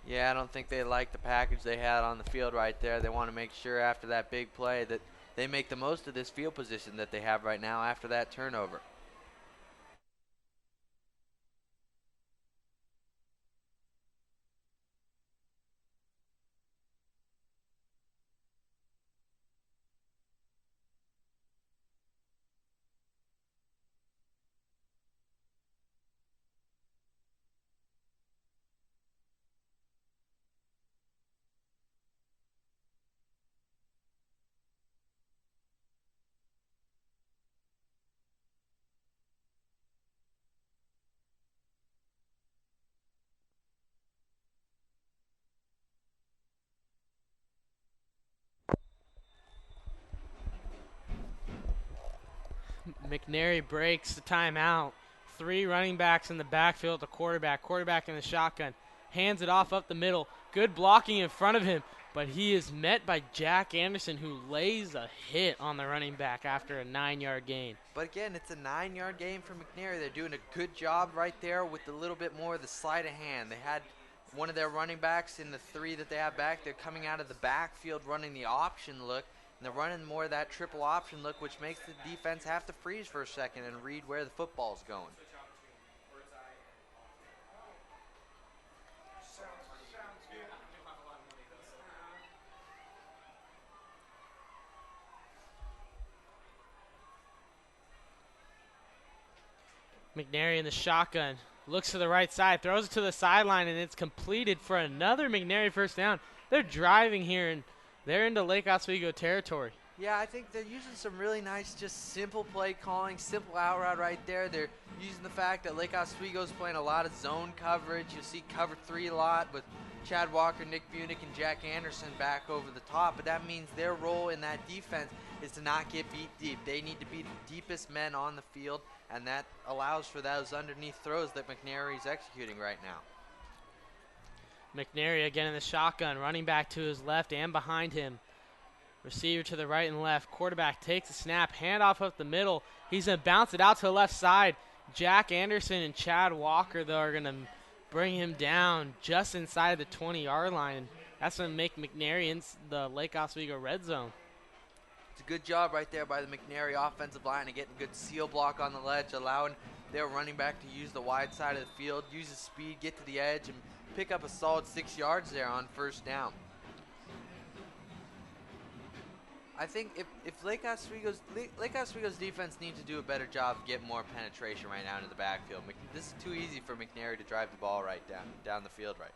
Yeah, I don't think they like the package they had on the field right there. They want to make sure after that big play that they make the most of this field position that they have right now after that turnover. McNary breaks the timeout. 3 running backs in the backfield, the quarterback in the shotgun. Hands it off up the middle. Good blocking in front of him, but he is met by Jack Anderson, who lays a hit on the running back after a 9-yard gain. But again, it's a 9-yard gain for McNary. They're doing a good job right there with a little bit more of the sleight of hand. They had one of their running backs in the 3 that they have back. They're coming out of the backfield running the option look. And they're running more of that triple option look, which makes the defense have to freeze for a second and read where the football's going. McNary in the shotgun. Looks to the right side, throws it to the sideline, and it's completed for another McNary first down. They're driving here, and they're into Lake Oswego territory. Yeah, I think they're using some really nice, just simple play calling, simple out route right there. They're using the fact that Lake Oswego's playing a lot of zone coverage. You'll see cover 3 a lot with Chad Walker, Nick Bunick, and Jack Anderson back over the top. But that means their role in that defense is to not get beat deep. They need to be the deepest men on the field, and that allows for those underneath throws that McNary's executing right now. McNary again in the shotgun, running back to his left and behind him. Receiver to the right and left. Quarterback takes a snap, handoff up the middle. He's going to bounce it out to the left side. Jack Anderson and Chad Walker, though, are going to bring him down just inside the 20-yard line. That's going to make McNary in the Lake Oswego red zone. It's a good job right there by the McNary offensive line of getting a good seal block on the ledge, allowing their running back to use the wide side of the field, use his speed, get to the edge, and pick up a solid 6 yards there on first down. I think if Lake Oswego's defense needs to do a better job of getting more penetration right now into the backfield. This is too easy for McNary to drive the ball right down the field right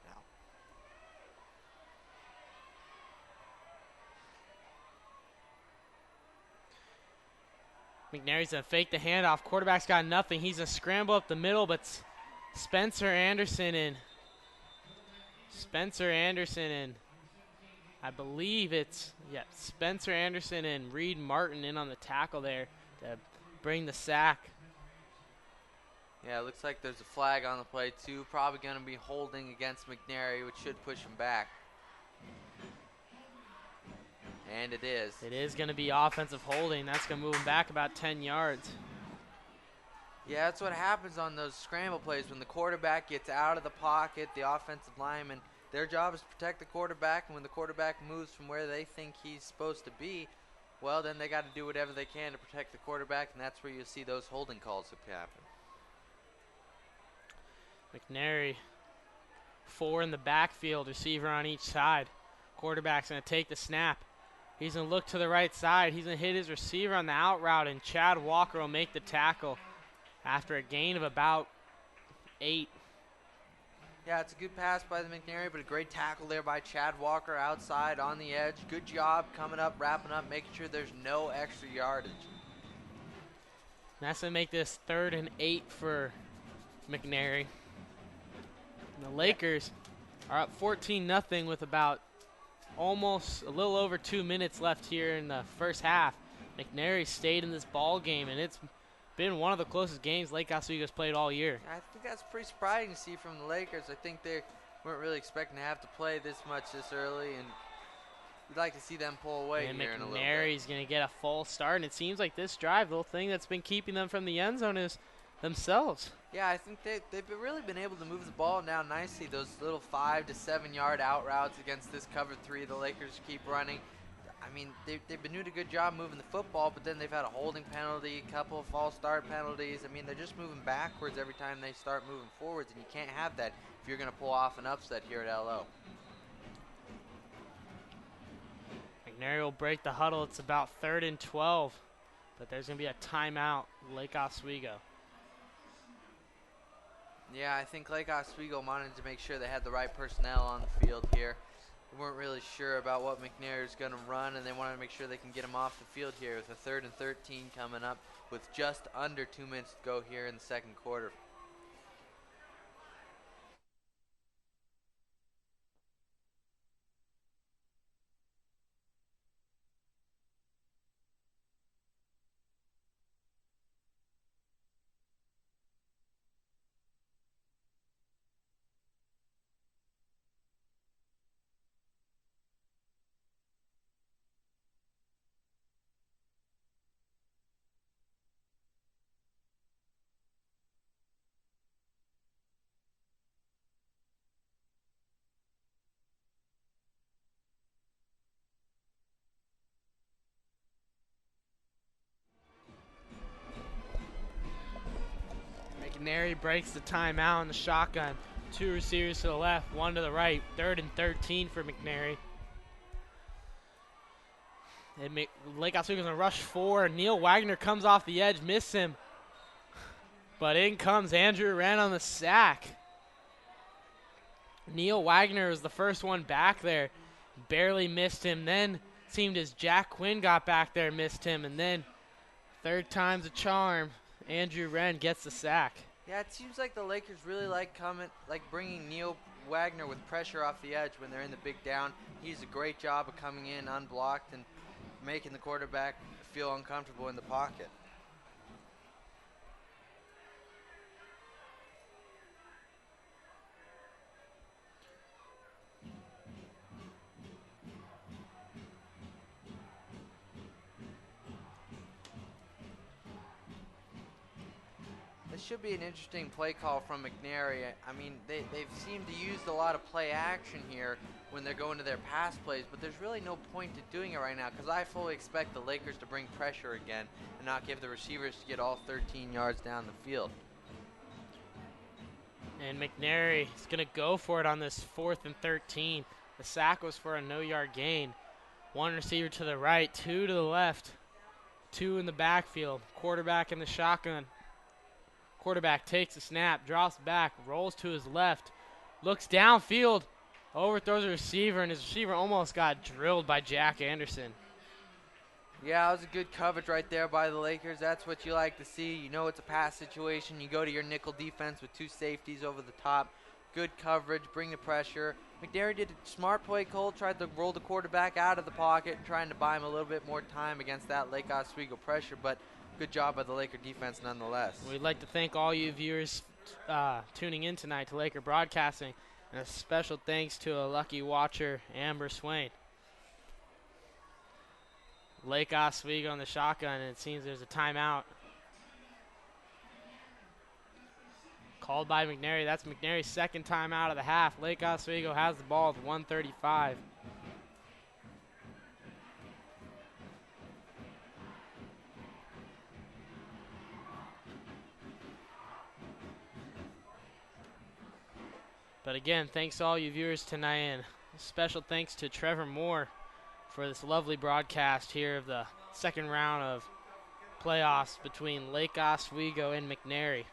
now. McNary's going to fake the handoff. Quarterback's got nothing. He's going to scramble up the middle, but Spencer Anderson and I believe it's, Spencer Anderson and Reed Martin in on the tackle there to bring the sack. Yeah, it looks like there's a flag on the play too. Probably going to be holding against McNary, which should push him back. And it is. It is going to be offensive holding. That's going to move him back about 10 yards. Yeah, that's what happens on those scramble plays. When the quarterback gets out of the pocket, the offensive lineman, their job is to protect the quarterback, and when the quarterback moves from where they think he's supposed to be, well, then they got to do whatever they can to protect the quarterback, and that's where you see those holding calls happen. McNary, 4 in the backfield, receiver on each side. Quarterback's going to take the snap. He's going to look to the right side. He's going to hit his receiver on the out route, and Chad Walker will make the tackle after a gain of about 8. Yeah, it's a good pass by the McNary, but a great tackle there by Chad Walker outside on the edge. Good job coming up, wrapping up, making sure there's no extra yardage. That's going to make this 3rd and 8 for McNary. And the Lakers are up 14-0 with about almost a little over 2 minutes left here in the first half. McNary stayed in this ball game, and it's been one of the closest games Lake Oswego's played all year. I think that's pretty surprising to see from the Lakers. I think they weren't really expecting to have to play this much this early, and we'd like to see them pull away and here in a little bit. McNary's going to get a full start, and it seems like this drive, the whole thing that's been keeping them from the end zone is themselves. Yeah, I think they've really been able to move the ball down nicely. Those little 5 to 7 yard out routes against this cover 3 the Lakers keep running. I mean, they've been doing a good job moving the football, but then they've had a holding penalty, a couple of false start penalties. I mean, they're just moving backwards every time they start moving forwards, and you can't have that if you're going to pull off an upset here at LO. McNary will break the huddle. It's about 3rd and 12, but there's going to be a timeout, Lake Oswego. Yeah, I think Lake Oswego wanted to make sure they had the right personnel on the field here. They weren't really sure about what McNary is going to run, and they wanted to make sure they can get him off the field here with a 3rd and 13 coming up with just under 2 minutes to go here in the second quarter. McNary breaks the timeout in the shotgun. 2 receivers to the left, 1 to the right. 3rd and 13 for McNary. And Lake Oswego's going to rush 4. Neil Wagner comes off the edge, missed him. But in comes Andrew Wren on the sack. Neil Wagner was the first one back there. Barely missed him. Then seemed as Jack Quinn got back there, missed him. And then 3rd time's a charm. Andrew Wren gets the sack. Yeah, it seems like the Lakers really like bringing Neil Wagner with pressure off the edge when they're in the big down. He's a great job of coming in unblocked and making the quarterback feel uncomfortable in the pocket. This should be an interesting play call from McNary. I mean, they've seemed to use a lot of play action here when they're going to their pass plays, but there's really no point to doing it right now because I fully expect the Lakers to bring pressure again and not give the receivers to get all 13 yards down the field. And McNary is going to go for it on this 4th and 13. The sack was for a no-yard gain. 1 receiver to the right, 2 to the left, 2 in the backfield. Quarterback in the shotgun. Quarterback takes a snap, drops back, rolls to his left, looks downfield, overthrows a receiver, and his receiver almost got drilled by Jack Anderson. Yeah, it was a good coverage right there by the Lakers. That's what you like to see. You know it's a pass situation. You go to your nickel defense with 2 safeties over the top. Good coverage, bring the pressure. McNary did a smart play call, tried to roll the quarterback out of the pocket, trying to buy him a little bit more time against that Lake Oswego pressure, but good job by the Laker defense nonetheless. We'd like to thank all you viewers tuning in tonight to Laker Broadcasting, and a special thanks to a lucky watcher, Amber Swain. Lake Oswego on the shotgun, and it seems there's a timeout called by McNary. That's McNary's 2nd timeout of the half. Lake Oswego has the ball with 1:35. But again, thanks to all you viewers tonight, and special thanks to Trevor Moore for this lovely broadcast here of the 2nd round of playoffs between Lake Oswego and McNary.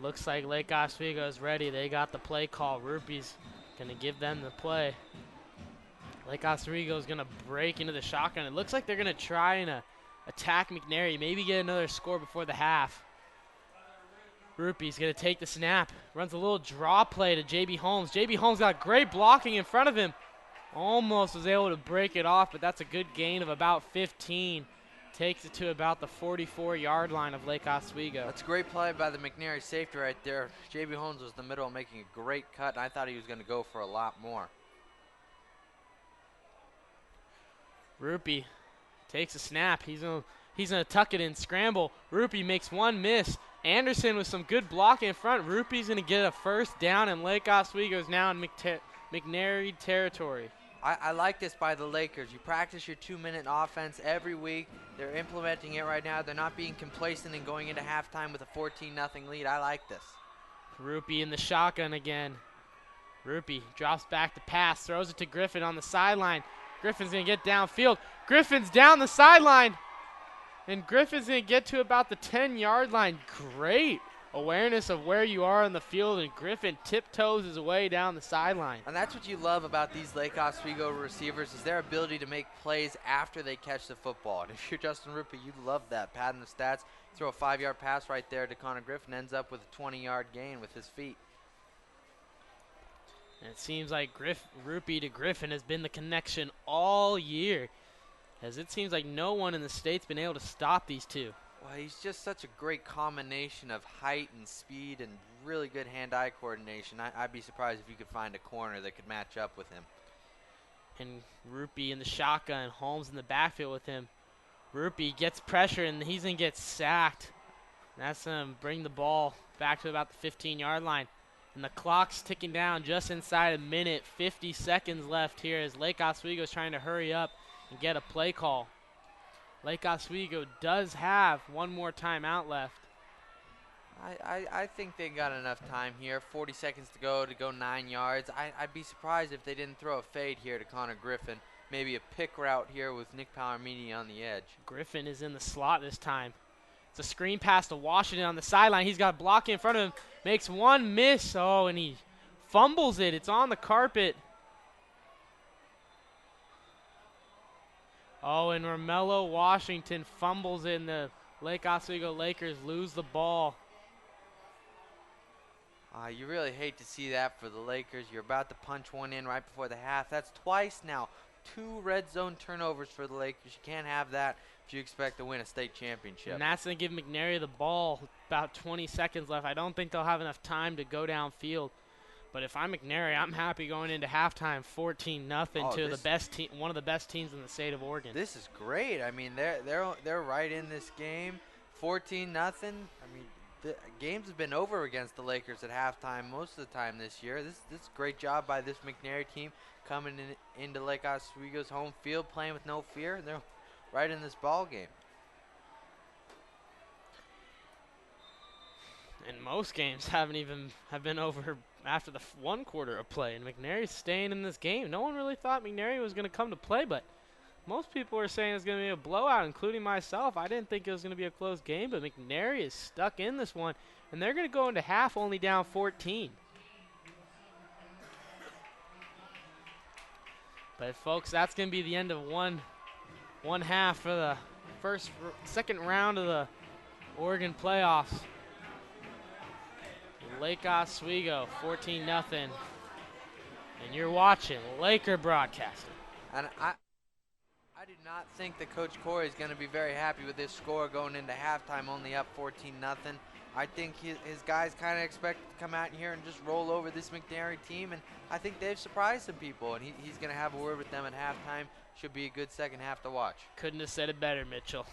looks like Lake Oswego is ready. They got the play call. Rupee's going to give them the play. Lake Oswego is going to break into the shotgun. It looks like they're going to try and attack McNary, maybe get another score before the half. Rupee's going to take the snap. Runs a little draw play to J.B. Holmes. J.B. Holmes got great blocking in front of him. Almost was able to break it off, but that's a good gain of about 15. Takes it to about the 44-yard line of Lake Oswego. That's a great play by the McNary safety right there. J.B. Holmes was in the middle making a great cut, and I thought he was going to go for a lot more. Rupee takes a snap. He's gonna tuck it in, scramble. Rupee makes one miss. Anderson with some good blocking in front. Rupee's gonna get a first down, and Lake Oswego is now in McNary territory. I like this by the Lakers. You practice your 2-minute offense every week. They're implementing it right now. They're not being complacent and going into halftime with a 14-0 lead. I like this. Rupee in the shotgun again. Rupee drops back to pass, throws it to Griffin on the sideline. Griffin's going to get downfield. Griffin's down the sideline. And Griffin's going to get to about the 10-yard line. Great awareness of where you are on the field, and Griffin tiptoes his way down the sideline. And that's what you love about these Lake Oswego receivers, is their ability to make plays after they catch the football. And if you're Justin Rupee, you love that. Padding the stats, throw a 5-yard pass right there to Connor Griffin, ends up with a 20-yard gain with his feet. And it seems like Rupee to Griffin has been the connection all year, as it seems like no one in the state's been able to stop these two. Well, he's just such a great combination of height and speed and really good hand-eye coordination. I'd be surprised if you could find a corner that could match up with him. And Rupee in the shotgun, Holmes in the backfield with him. Rupee gets pressure, and he's going to get sacked. That's going to bring the ball back to about the 15-yard line. And the clock's ticking down just inside a minute, 50 seconds left here as Lake Oswego is trying to hurry up and get a play call. Lake Oswego does have one more timeout left. I think they got enough time here. 40 seconds to go 9 yards. I'd be surprised if they didn't throw a fade here to Connor Griffin. Maybe a pick route here with Nick Palomini on the edge. Griffin is in the slot this time. It's a screen pass to Washington on the sideline. He's got a block in front of him. Makes one miss. Oh, and he fumbles it. It's on the carpet. Oh, and Romello Washington fumbles it, and the Lake Oswego Lakers lose the ball. You really hate to see that for the Lakers. You're about to punch one in right before the half. That's twice now. 2 red zone turnovers for the Lakers. You can't have that if you expect to win a state championship. And that's going to give McNary the ball. About 20 seconds left. I don't think they'll have enough time to go downfield. But if I'm McNary, I'm happy going into halftime 14-0 to the best team, one of the best teams in the state of Oregon. This is great. I mean, they're right in this game. 14-0. I mean, the games have been over against the Lakers at halftime most of the time this year. This is a great job by this McNary team coming into Lake Oswego's home field, playing with no fear. They're right in this ball game. And most games have been over after the one quarter of play, and McNary's staying in this game. No one really thought McNary was going to come to play, but most people are saying it's going to be a blowout, including myself. I didn't think it was going to be a close game, but McNary is stuck in this one, and they're going to go into half only down 14. But folks, that's going to be the end of one half for the second round of the Oregon playoffs. Lake Oswego 14-0, and you're watching Laker Broadcasting. And I do not think that Coach Corey is going to be very happy with this score going into halftime, only up 14-0. I think his guys kind of expect to come out here and just roll over this McNary team, and I think they've surprised some people, and he's going to have a word with them at halftime. Should be a good second half to watch. Couldn't have said it better, Mitchell.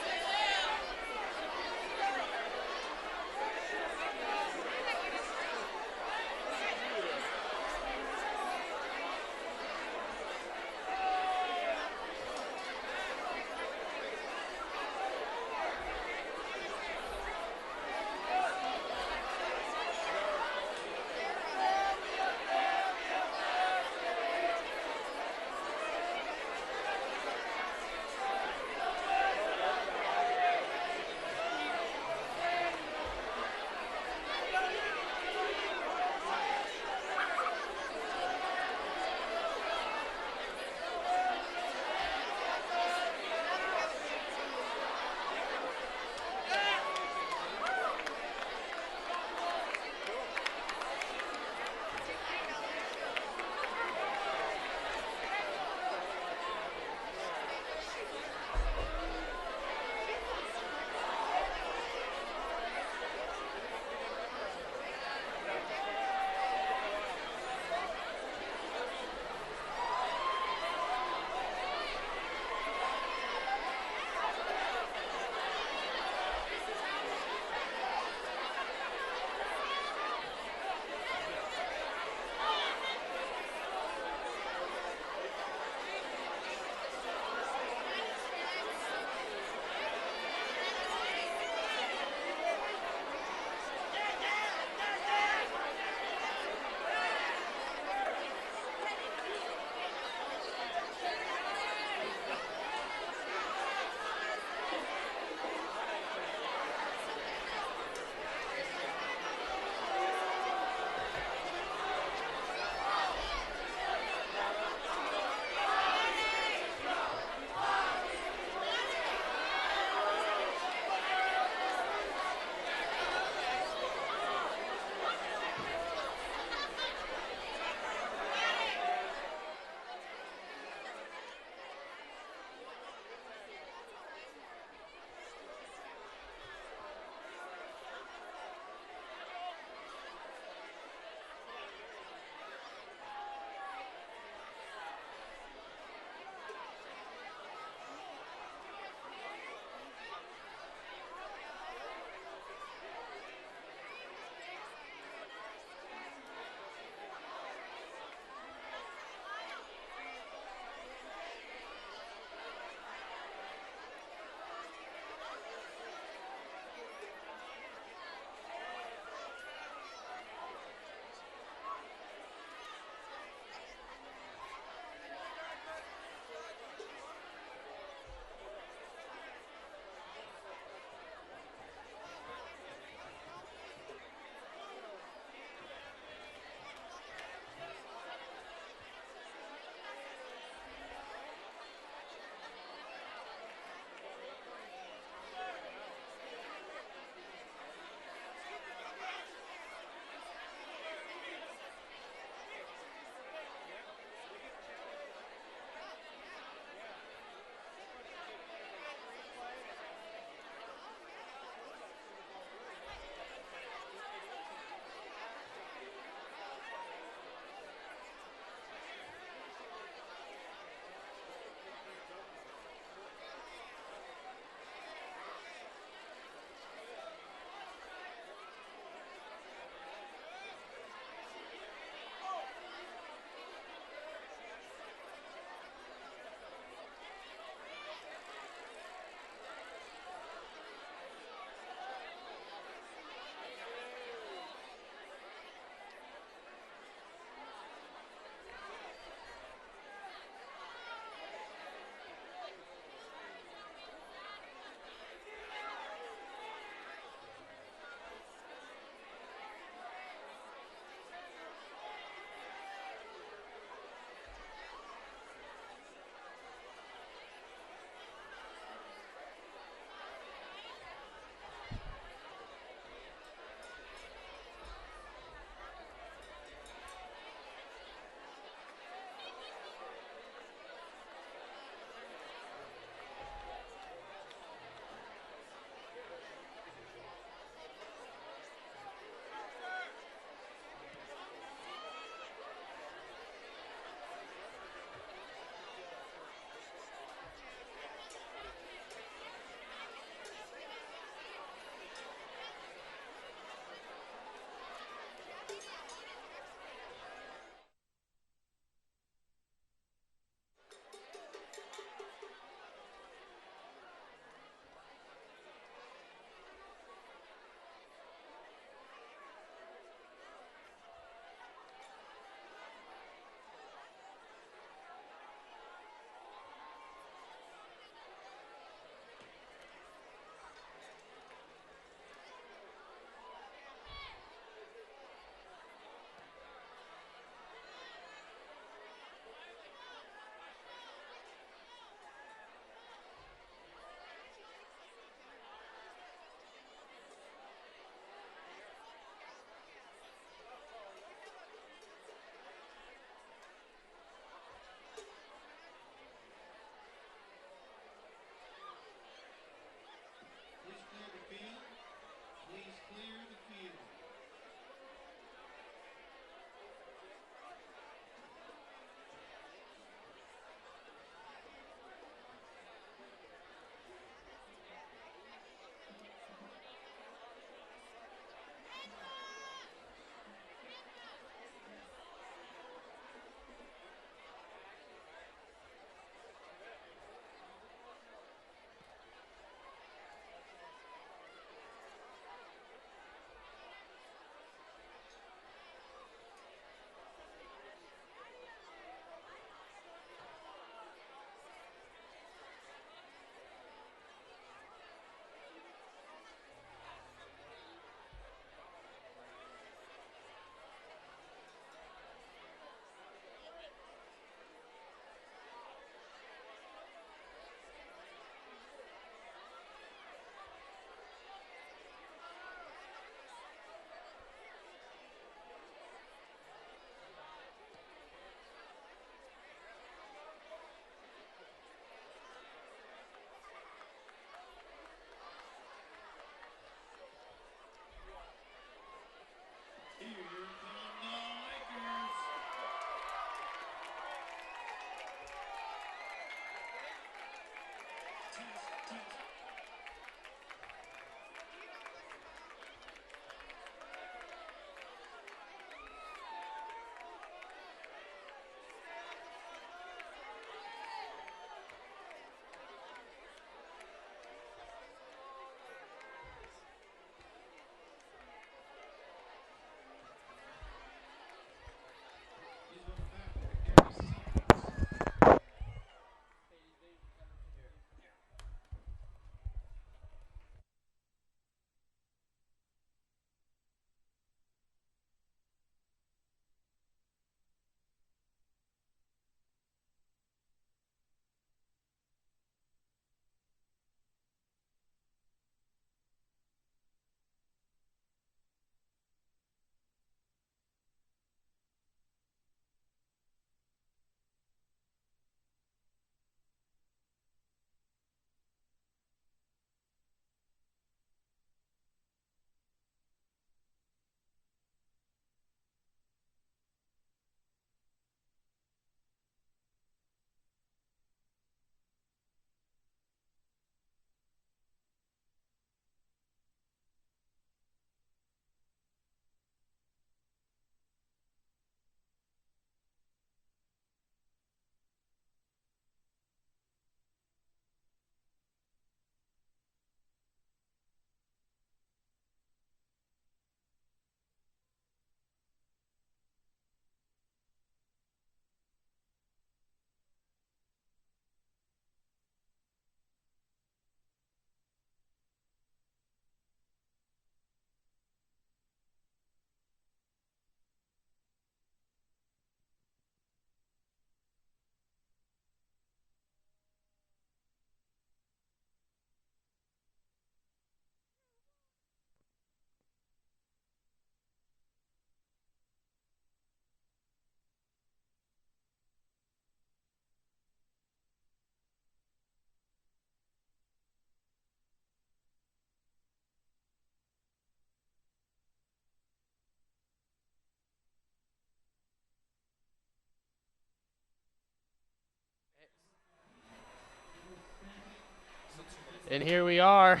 And here we are.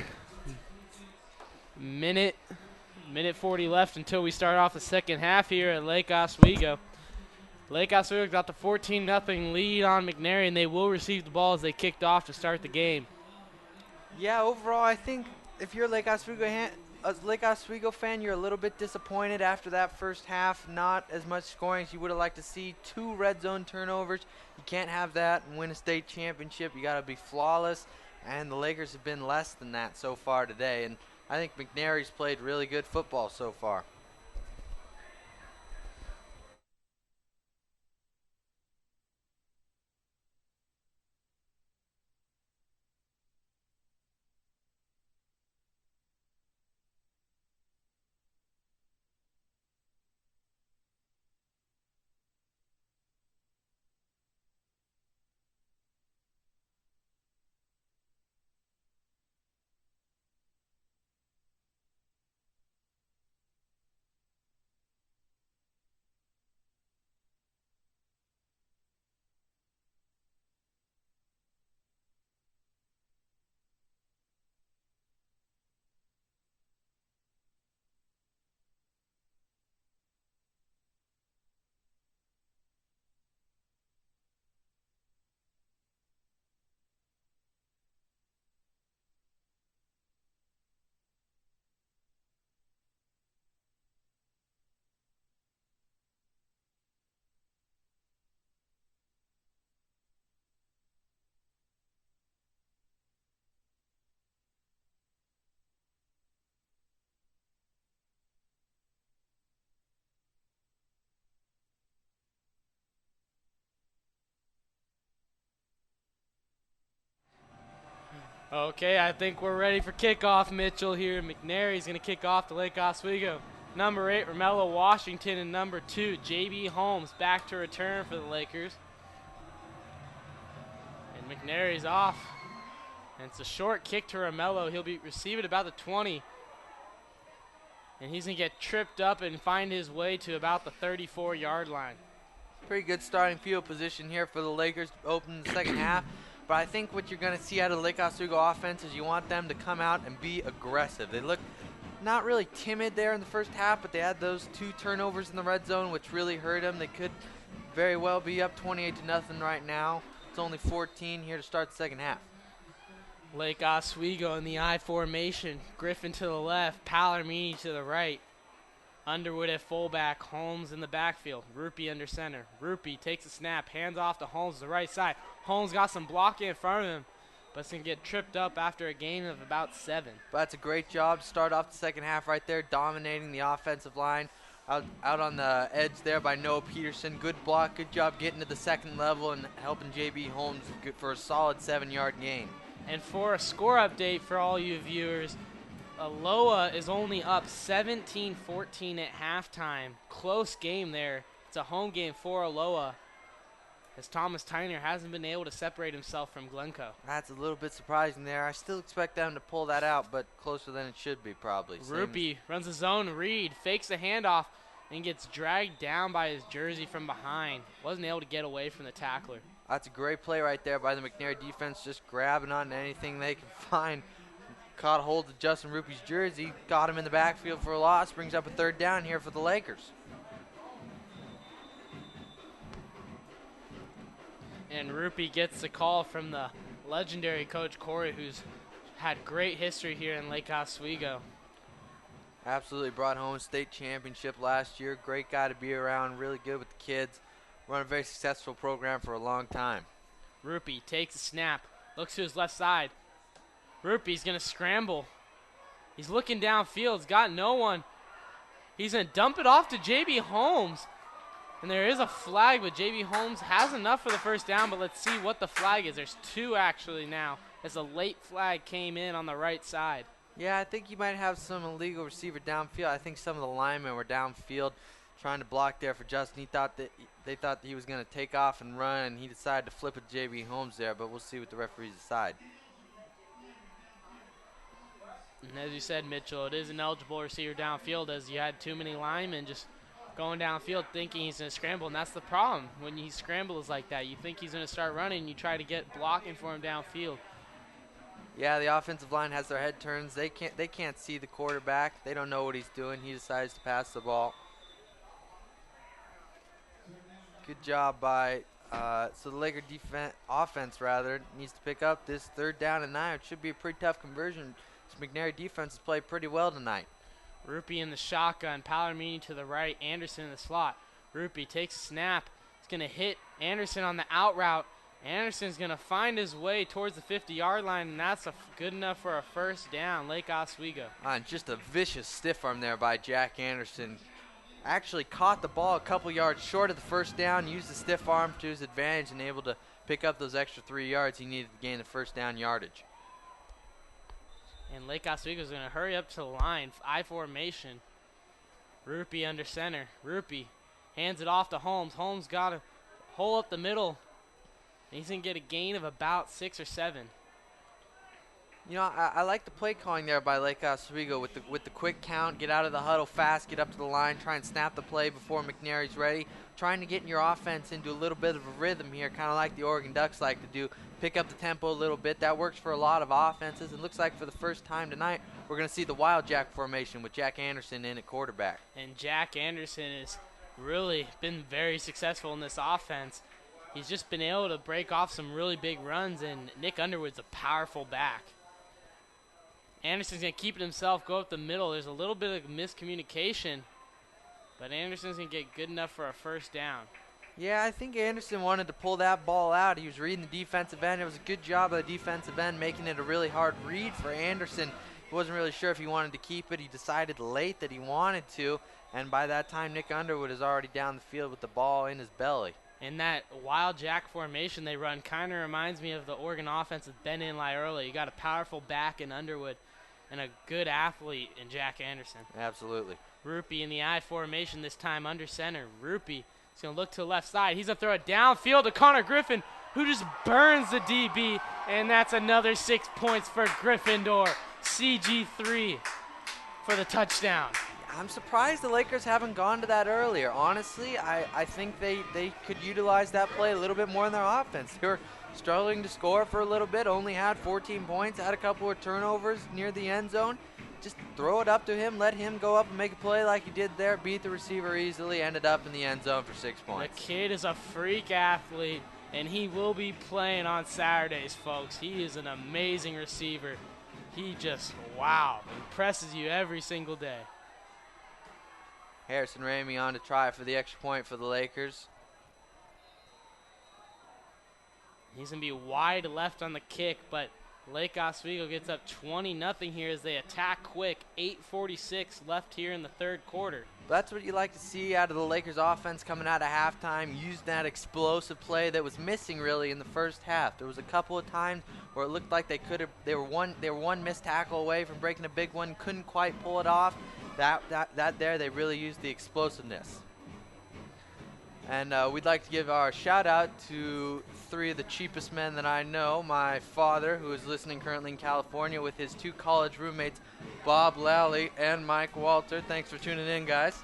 Minute 40 left until we start off the second half here at Lake Oswego. Lake Oswego got the 14-0 lead on McNary, and they will receive the ball as they kicked off to start the game. Yeah, overall, I think if you're a Lake Oswego fan, you're a little bit disappointed after that first half. Not as much scoring as you would have liked to see. 2 red zone turnovers. You can't have that and win a state championship. You got to be flawless, and the Lakers have been less than that so far today. And I think McNary's played really good football so far. Okay, I think we're ready for kickoff, Mitchell here. McNary's going to kick off to Lake Oswego. Number 8, Romello Washington, and number 2, J.B. Holmes back to return for the Lakers. And McNary's off. And it's a short kick to Romello. He'll be receiving about the 20. And he's going to get tripped up and find his way to about the 34-yard line. Pretty good starting field position here for the Lakers to open the second half. But I think what you're going to see out of the Lake Oswego offense is you want them to come out and be aggressive. They look not really timid there in the first half, but they had those 2 turnovers in the red zone, which really hurt them. They could very well be up 28-0 right now. It's only 14 here to start the second half. Lake Oswego in the I formation. Griffin to the left, Palomini to the right. Underwood at fullback, Holmes in the backfield. Rupee under center. Rupee takes a snap, hands off to Holmes to the right side. Holmes got some blocking in front of him, but it's going to get tripped up after a gain of about 7. But that's a great job to start off the second half right there, dominating the offensive line. Out on the edge there by Noah Peterson. Good block, good job getting to the second level and helping J.B. Holmes for a solid 7-yard gain. And for a score update for all you viewers, Aloha is only up 17-14 at halftime. Close game there. It's a home game for Aloha, as Thomas Tyner hasn't been able to separate himself from Glencoe. That's a little bit surprising there. I still expect them to pull that out, but closer than it should be probably. Rupee runs the zone read, fakes the handoff, and gets dragged down by his jersey from behind. Wasn't able to get away from the tackler. That's a great play right there by the McNary defense, just grabbing on anything they can find. Caught hold of Justin Rupee's jersey, got him in the backfield for a loss, brings up a 3rd down here for the Lakers. And Rupee gets the call from the legendary Coach Corey, who's had great history here in Lake Oswego. Absolutely brought home a state championship last year. Great guy to be around, really good with the kids. Run a very successful program for a long time. Rupee takes a snap, looks to his left side. Rupee's going to scramble. He's looking downfield. He's got no one. He's going to dump it off to J.B. Holmes. And there is a flag, but J.B. Holmes has enough for the first down, but let's see what the flag is. There's 2 actually now, as a late flag came in on the right side. Yeah, I think you might have some illegal receiver downfield. I think some of the linemen were downfield trying to block there for Justin. They thought that he was going to take off and run, and he decided to flip it to J.B. Holmes there, but we'll see what the referees decide. And as you said, Mitchell, it is an eligible receiver downfield, as you had too many linemen just going downfield thinking he's going to scramble, and that's the problem when he scrambles like that. You think he's going to start running, you try to get blocking for him downfield. Yeah, the offensive line has their head turns. They can't see the quarterback. They don't know what he's doing. He decides to pass the ball. Good job by so the Laker offense needs to pick up this 3rd down and 9. It should be a pretty tough conversion. This McNary defense has played pretty well tonight. Rupi in the shotgun, Palomini to the right, Anderson in the slot. Rupi takes a snap. He's going to hit Anderson on the out route. Anderson's going to find his way towards the 50-yard line, and that's good enough for a 1st down, Lake Oswego. Just a vicious stiff arm there by Jack Anderson. Actually caught the ball a couple yards short of the 1st down, used the stiff arm to his advantage, and able to pick up those extra 3 yards he needed to gain the 1st down yardage. And Lake Oswego is going to hurry up to the line, I formation. Rupi under center. Rupi hands it off to Holmes. Holmes got a hole up the middle. And he's going to get a gain of about 6 or 7. You know, I like the play calling there by Lake Oswego with the quick count, get out of the huddle fast, get up to the line, try and snap the play before McNary's ready, trying to get your offense into a little bit of a rhythm here, kind of like the Oregon Ducks like to do, pick up the tempo a little bit. That works for a lot of offenses. It looks like for the first time tonight, we're going to see the wild jack formation with Jack Anderson in at quarterback. And Jack Anderson has really been very successful in this offense. He's just been able to break off some really big runs, and Nick Underwood's a powerful back. Anderson's going to keep it himself, go up the middle. There's a little bit of miscommunication, but Anderson's going to get good enough for a 1st down. Yeah, I think Anderson wanted to pull that ball out. He was reading the defensive end. It was a good job of the defensive end, making it a really hard read for Anderson. He wasn't really sure if he wanted to keep it. He decided late that he wanted to, and by that time, Nick Underwood is already down the field with the ball in his belly. And that wild jack formation they run kind of reminds me of the Oregon offense with Ben Inlay early. You got a powerful back in Underwood and a good athlete in Jack Anderson. Absolutely. Rupi in the I formation this time under center. Rupi is going to look to the left side. He's going to throw it downfield to Connor Griffin, who just burns the DB, and that's another 6 points for Gryffindor. CG3 for the touchdown. I'm surprised the Lakers haven't gone to that earlier. Honestly, I think they could utilize that play a little bit more in their offense. They were struggling to score for a little bit, only had 14 points, had a couple of turnovers near the end zone. Just throw it up to him, let him go up and make a play like he did there, beat the receiver easily, ended up in the end zone for 6 points. The kid is a freak athlete, and he will be playing on Saturdays, folks. He is an amazing receiver. He just, wow, impresses you every single day. Harrison Ramey on to try for the extra point for the Lakers. He's going to be wide left on the kick, but Lake Oswego gets up 20-0 here as they attack quick. 8:46 left here in the 3rd quarter. That's what you like to see out of the Lakers offense coming out of halftime. Use that explosive play that was missing really in the 1st half. There was a couple of times where it looked like they were one missed tackle away from breaking a big one, couldn't quite pull it off. They really used the explosiveness. And we'd like to give our shout out to 3 of the cheapest men that I know. My father, who is listening currently in California, with his 2 college roommates, Bob Lally and Mike Walter. Thanks for tuning in, guys.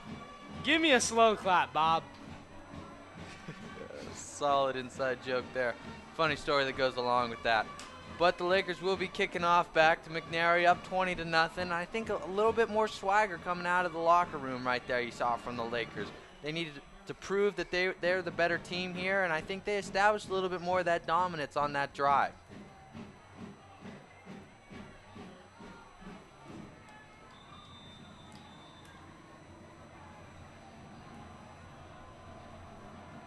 Give me a slow clap, Bob. Solid inside joke there. Funny story that goes along with that. But the Lakers will be kicking off back to McNary, up 20-0. I think a little bit more swagger coming out of the locker room right there you saw from the Lakers. They needed to prove that they're the better team here, and I think they established a little bit more of that dominance on that drive.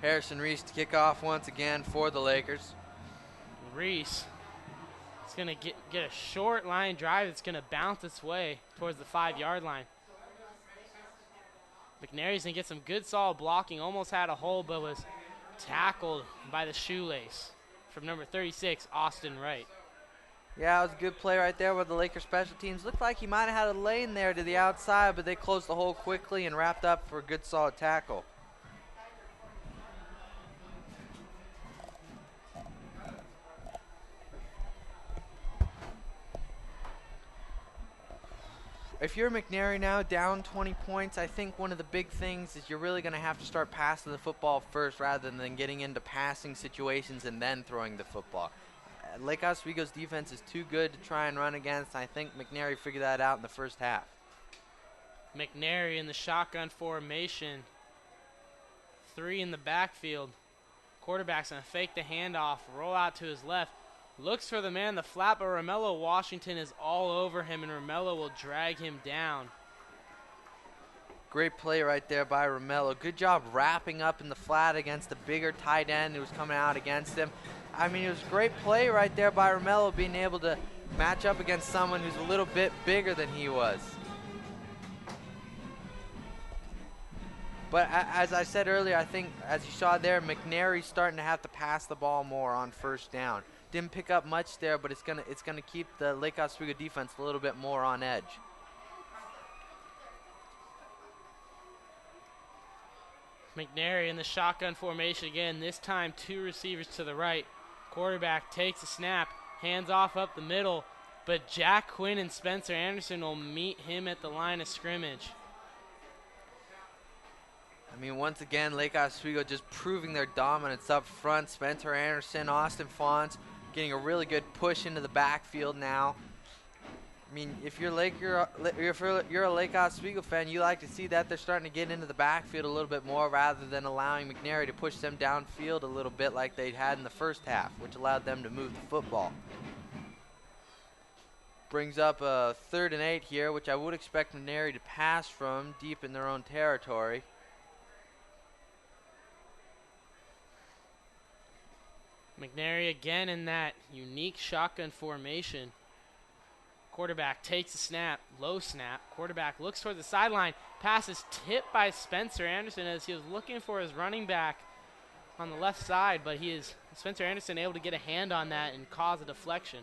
Harrison Reese to kick off once again for the Lakers. Reese is going to get a short line drive that's going to bounce its way towards the 5-yard line. McNary's going to get some good solid blocking, almost had a hole, but was tackled by the shoelace from number 36, Austin Wright. Yeah, it was a good play right there with the Lakers special teams. Looked like he might have had a lane there to the outside, but they closed the hole quickly and wrapped up for a good solid tackle. If you're McNary now down 20 points, I think one of the big things is you're really going to have to start passing the football first rather than getting into passing situations and then throwing the football. Lake Oswego's defense is too good to try and run against. I think McNary figured that out in the first half. McNary in the shotgun formation. 3 in the backfield. Quarterback's going to fake the handoff, roll out to his left. Looks for the man in the flat, but Romello Washington is all over him, and Romello will drag him down. Great play right there by Romello. Good job wrapping up in the flat against the bigger tight end who was coming out against him. I mean, it was a great play right there by Romello, being able to match up against someone who's a little bit bigger than he was. But as I said earlier, I think, as you saw there, McNary's starting to have to pass the ball more on first down. Didn't pick up much there, but it's gonna keep the Lake Oswego defense a little bit more on edge. McNary in the shotgun formation again. This time 2 receivers to the right. Quarterback takes a snap, hands off up the middle, but Jack Quinn and Spencer Anderson will meet him at the line of scrimmage. I mean, once again, Lake Oswego just proving their dominance up front. Spencer Anderson, Austin Fons getting a really good push into the backfield now. I mean, if you're a Lake Oswego fan, you like to see that they're starting to get into the backfield a little bit more rather than allowing McNary to push them downfield a little bit like they had in the first half, which allowed them to move the football. Brings up a 3rd and 8 here, which I would expect McNary to pass from deep in their own territory. McNary again in that unique shotgun formation. Quarterback takes a snap, low snap. Quarterback looks toward the sideline. Pass is tipped by Spencer Anderson as he was looking for his running back on the left side, but Spencer Anderson able to get a hand on that and cause a deflection.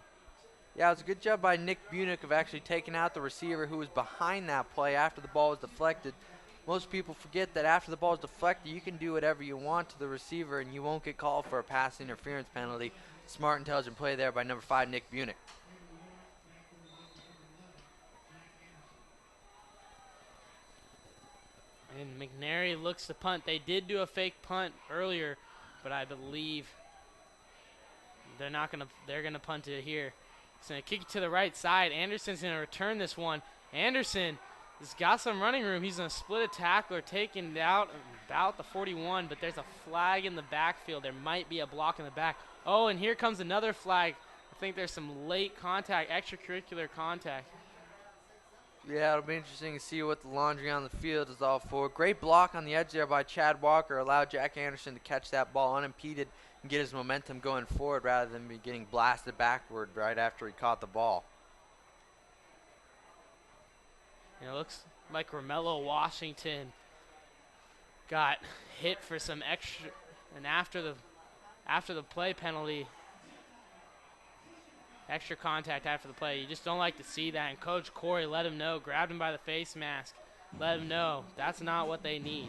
Yeah, it was a good job by Nick Bunick of actually taking out the receiver who was behind that play after the ball was deflected. Most people forget that after the ball is deflected, you can do whatever you want to the receiver and you won't get called for a pass interference penalty. Smart, intelligent play there by number 5, Nick Bunick. And McNary looks to punt. They did do a fake punt earlier, but I believe they're going to punt it here. He's going to kick it to the right side. Anderson's going to return this one. Anderson has got some running room. He's going to split a tackler, taking it out about the 41, but there's a flag in the backfield. There might be a block in the back. Oh, and here comes another flag. I think there's some late contact, extracurricular contact. Yeah, it'll be interesting to see what the laundry on the field is all for. Great block on the edge there by Chad Walker. Allowed Jack Anderson to catch that ball unimpeded and get his momentum going forward rather than be getting blasted backward right after he caught the ball. And it looks like Romello Washington got hit for some extra, and after the play penalty, extra contact after the play. You just don't like to see that. And Coach Corey let him know, grabbed him by the face mask, let him know that's not what they need.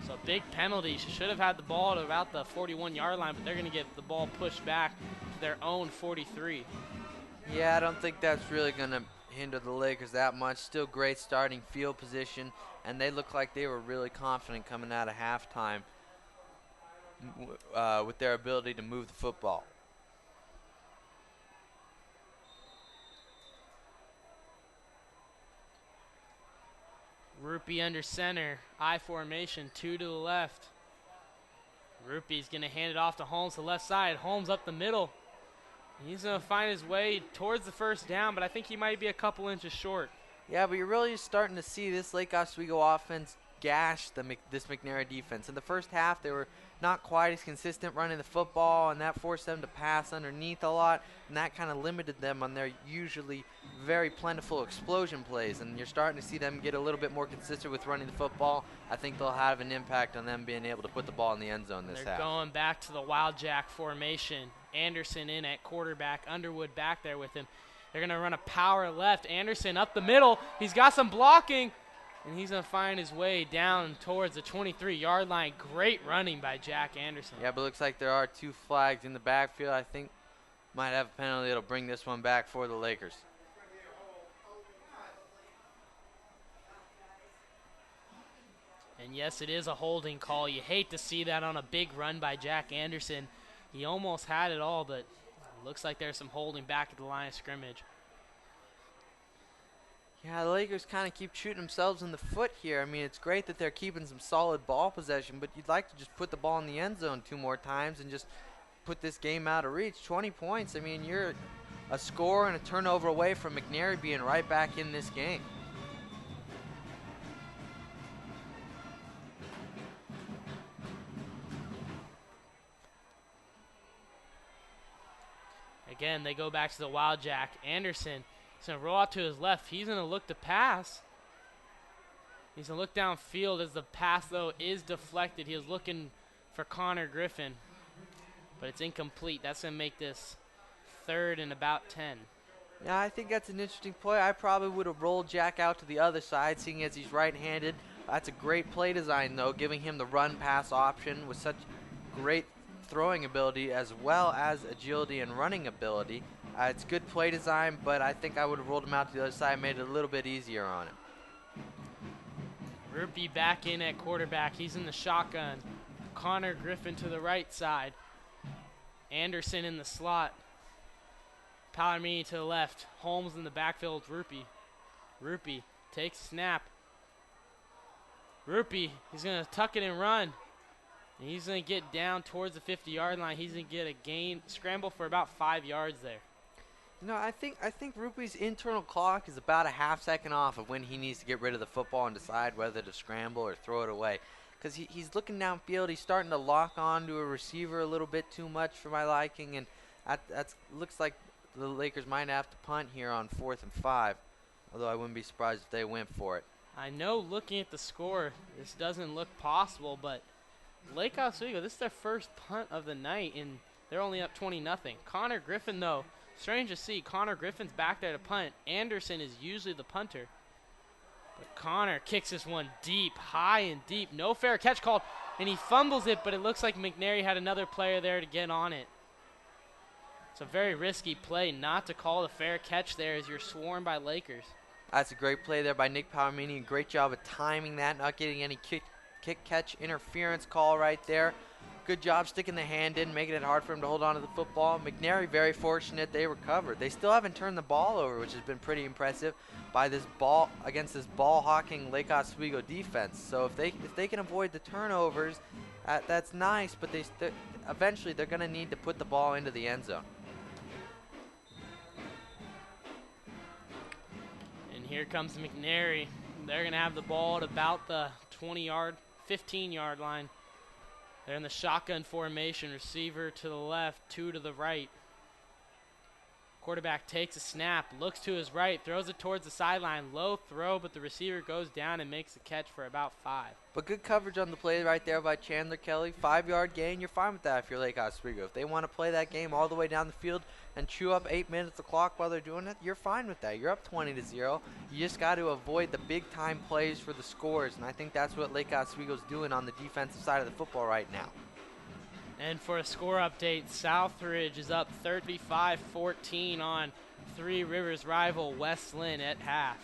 So big penalty. She should have had the ball to about the 41-yard line, but they're going to get the ball pushed back to their own 43. Yeah, I don't think that's really going to hinder the Lakers that much. Still great starting field position, and they look like they were really confident coming out of halftime with their ability to move the football. Rupee under center, I formation, 2 to the left. Rupee's going to hand it off to Holmes to the left side. Holmes up the middle. He's going to find his way towards the first down, but I think he might be a couple inches short. Yeah, but you're really starting to see this Lake Oswego offense gash this McNary defense. In the first half, they were not quite as consistent running the football, and that forced them to pass underneath a lot, and that kind of limited them on their usually very plentiful explosion plays. And you're starting to see them get a little bit more consistent with running the football. I think they'll have an impact on them being able to put the ball in the end zone this half. They're going back to the Wild Jack formation. Anderson in at quarterback, Underwood back there with him. They're going to run a power left. Anderson up the middle. He's got some blocking, and he's going to find his way down towards the 23-yard line. Great running by Jack Anderson. Yeah, but it looks like there are 2 flags in the backfield. I think might have a penalty that'll bring this one back for the Lakers. And yes, it is a holding call. You hate to see that on a big run by Jack Anderson. He almost had it all, but looks like there's some holding back at the line of scrimmage. Yeah, the Lakers kind of keep shooting themselves in the foot here. I mean, it's great that they're keeping some solid ball possession, but you'd like to just put the ball in the end zone 2 more times and just put this game out of reach. 20 points, I mean, you're a score and a turnover away from McNary being right back in this game. Again, they go back to the wild jack. Anderson is going to roll out to his left. He's going to look to pass. He's going to look downfield as the pass, though, is deflected. He was looking for Connor Griffin, but it's incomplete. That's going to make this 3rd and about 10. Yeah, I think that's an interesting play. I probably would have rolled Jack out to the other side, seeing as he's right-handed. That's a great play design, though, giving him the run-pass option with such great throwing ability as well as agility and running ability. It's good play design, but I think I would have rolled him out to the other side, made it a little bit easier on him. Rupi back in at quarterback. He's in the shotgun. Connor Griffin to the right side. Anderson in the slot. Palomini to the left. Holmes in the backfield with Rupi. Rupi takes snap. Rupi, he's going to tuck it and run. And he's going to get down towards the 50-yard line. He's going to get a gain, scramble for about 5 yards there. No, I think Rupi's internal clock is about a half second off of when he needs to get rid of the football and decide whether to scramble or throw it away. Because he's looking downfield. He's starting to lock on to a receiver a little bit too much for my liking. And that looks like the Lakers might have to punt here on 4th and 5. Although I wouldn't be surprised if they went for it. I know looking at the score, this doesn't look possible, but Lake Oswego, this is their first punt of the night, and they're only up 20-0. Connor Griffin, though, strange to see. Connor Griffin's back there to punt. Anderson is usually the punter. But Connor kicks this one deep, high and deep. No fair catch called, and he fumbles it, but it looks like McNary had another player there to get on it. It's a very risky play not to call the fair catch there as you're swarmed by Lakers. That's a great play there by Nick Palomini. Great job of timing that, not getting any kick-catch interference call right there. Good job sticking the hand in, making it hard for him to hold on to the football. McNary very fortunate they recovered. They still haven't turned the ball over, which has been pretty impressive by this ball against this ball-hawking Lake Oswego defense. So if they can avoid the turnovers, that's nice. But eventually they're going to need to put the ball into the end zone. And here comes McNary. They're going to have the ball at about the 15-yard line. They're in the shotgun formation. Receiver to the left, 2 to the right. Quarterback takes a snap, looks to his right, throws it towards the sideline. Low throw, but the receiver goes down and makes the catch for about 5. But good coverage on the play right there by Chandler Kelly. 5-yard gain, you're fine with that if you're Lake Oswego. If they want to play that game all the way down the field and chew up 8 minutes of clock while they're doing it, you're fine with that. You're up 20-0. You just got to avoid the big-time plays for the scores, and I think that's what Lake Oswego's doing on the defensive side of the football right now. And for a score update, Southridge is up 35-14 on Three Rivers rival West Lynn at half.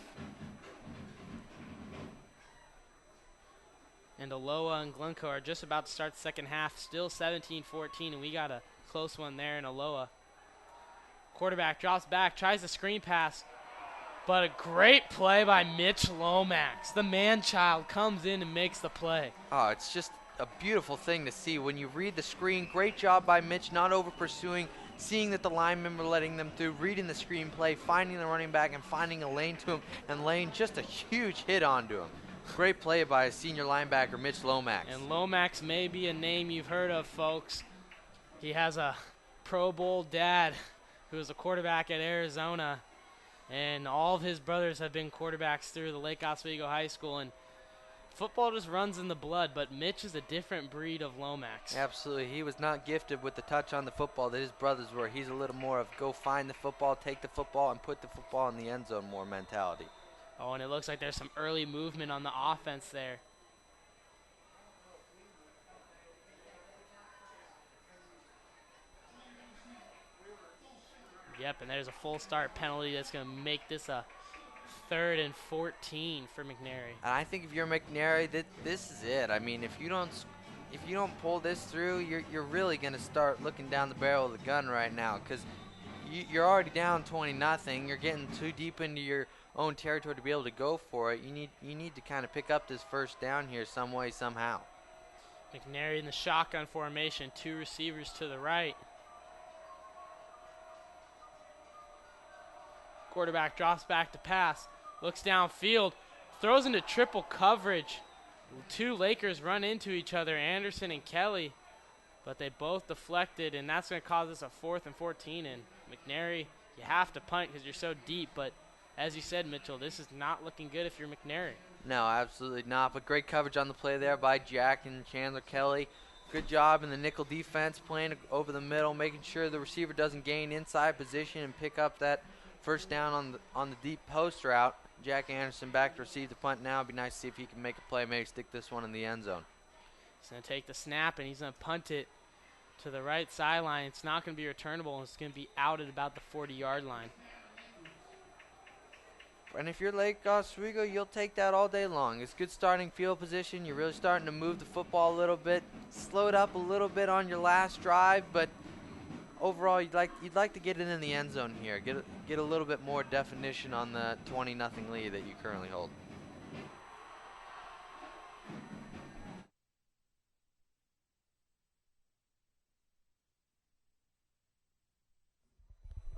And Aloha and Glencoe are just about to start the second half, still 17-14, and we got a close one there in Aloha. Quarterback drops back, tries the screen pass, but a great play by Mitch Lomax. The man-child comes in and makes the play. Oh, it's just a beautiful thing to see when you read the screen. Great job by Mitch, not over pursuing, seeing that the linemen were letting them through, reading the screenplay, finding the running back and finding a lane to him, and laying just a huge hit onto him. Great play by senior linebacker Mitch Lomax. And Lomax may be a name you've heard of, folks. He has a Pro Bowl dad who was a quarterback at Arizona, and all of his brothers have been quarterbacks through the Lake Oswego High School, and football just runs in the blood, but Mitch is a different breed of Lomax. Absolutely. He was not gifted with the touch on the football that his brothers were. He's a little more of go find the football, take the football, and put the football in the end zone more mentality. Oh, and it looks like there's some early movement on the offense there. Yep, and there's a full start penalty that's going to make this a 3rd and 14 for McNary. And I think if you're McNary, this is it. I mean, if if you don't pull this through, you're really going to start looking down the barrel of the gun right now, because you're already down 20-0. You're getting too deep into your own territory to be able to go for it. You need to kind of pick up this first down here some way, somehow. McNary in the shotgun formation, 2 receivers to the right. Quarterback drops back to pass, looks downfield, throws into triple coverage. 2 Lakers run into each other, Anderson and Kelly, but they both deflected, and that's going to cause us a 4th and 14. And McNary, you have to punt because you're so deep, but as you said, Mitchell, this is not looking good if you're McNary. No, absolutely not, but great coverage on the play there by Jack and Chandler Kelly. Good job in the nickel defense, playing over the middle, making sure the receiver doesn't gain inside position and pick up that first down on the deep post route. Jack Anderson back to receive the punt now. It'd be nice to see if he can make a play, maybe stick this one in the end zone. He's going to take the snap, and he's going to punt it to the right sideline. It's not going to be returnable, and it's going to be out at about the 40-yard line. And if you're Lake Oswego, you'll take that all day long. It's good starting field position. You're really starting to move the football a little bit. Slowed up a little bit on your last drive, but overall, you'd like to get it in the end zone here. Get a little bit more definition on the 20-0 lead that you currently hold.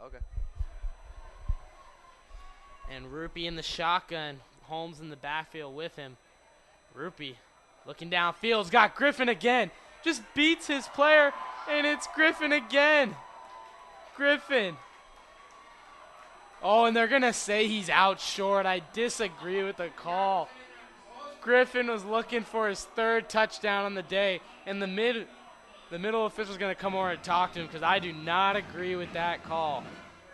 Okay. And Rupee in the shotgun. Holmes in the backfield with him. Rupee looking downfield's got Griffin again. Just beats his player, and it's Griffin again. Griffin. Oh, and they're going to say he's out short. I disagree with the call. Griffin was looking for his 3rd touchdown on the day, and the middle official's going to come over and talk to him because I do not agree with that call.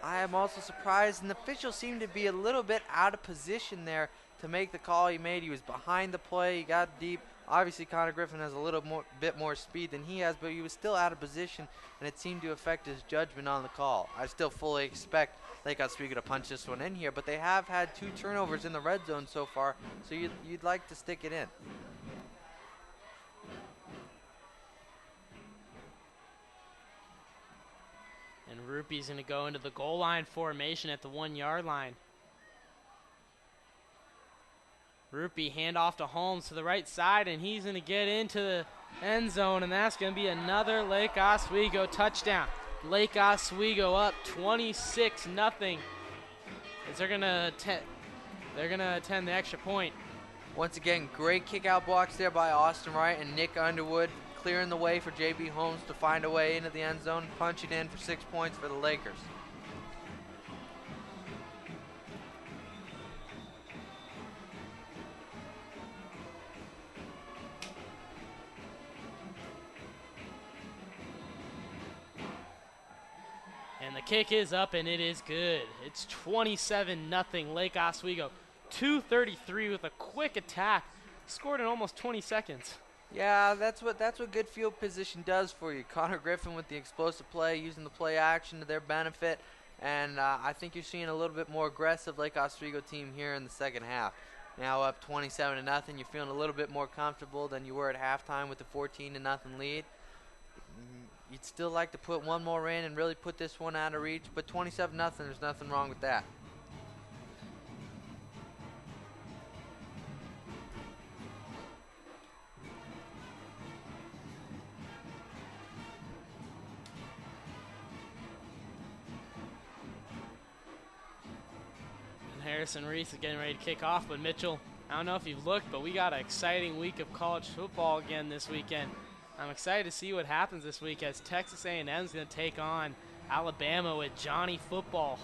I am also surprised, and the official seemed to be a little bit out of position there to make the call he made. He was behind the play. He got deep. Obviously, Connor Griffin has a little bit more speed than he has, but he was still out of position, and it seemed to affect his judgment on the call. I still fully expect Lake Oswego to punch this one in here, but they have had 2 turnovers in the red zone so far, so you'd like to stick it in. And Rupee's going to go into the goal line formation at the 1-yard line. Rupee handoff to Holmes to the right side, and he's going to get into the end zone, and that's going to be another Lake Oswego touchdown. Lake Oswego up 26-0. As they're going to attend the extra point. Once again, great kick-out blocks there by Austin Wright and Nick Underwood, clearing the way for J.B. Holmes to find a way into the end zone, punch it in for 6 points for the Lakers. And the kick is up, and it is good. It's 27-0 Lake Oswego. 2:33 with a quick attack. Scored in almost 20 seconds. Yeah, that's what good field position does for you. Connor Griffin with the explosive play, using the play action to their benefit. And I think you're seeing a little bit more aggressive Lake Oswego team here in the second half. Now up 27-0. You're feeling a little bit more comfortable than you were at halftime with the 14-0 lead. You'd still like to put one more in and really put this one out of reach, but 27-0, there's nothing wrong with that. And Harrison Reese is getting ready to kick off, but Mitchell, I don't know if you've looked, but we got an exciting week of college football again this weekend. I'm excited to see what happens this week as Texas A&M is going to take on Alabama with Johnny Football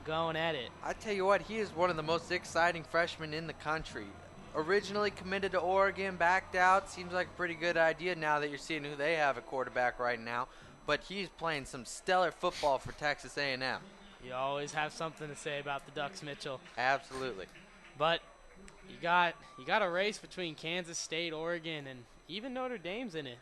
going at it. I tell you what, he is one of the most exciting freshmen in the country. Originally committed to Oregon, backed out. Seems like a pretty good idea now that you're seeing who they have at quarterback right now. But he's playing some stellar football for Texas A&M. You always have something to say about the Ducks, Mitchell. Absolutely. But you got a race between Kansas State, Oregon, and even Notre Dame's in it.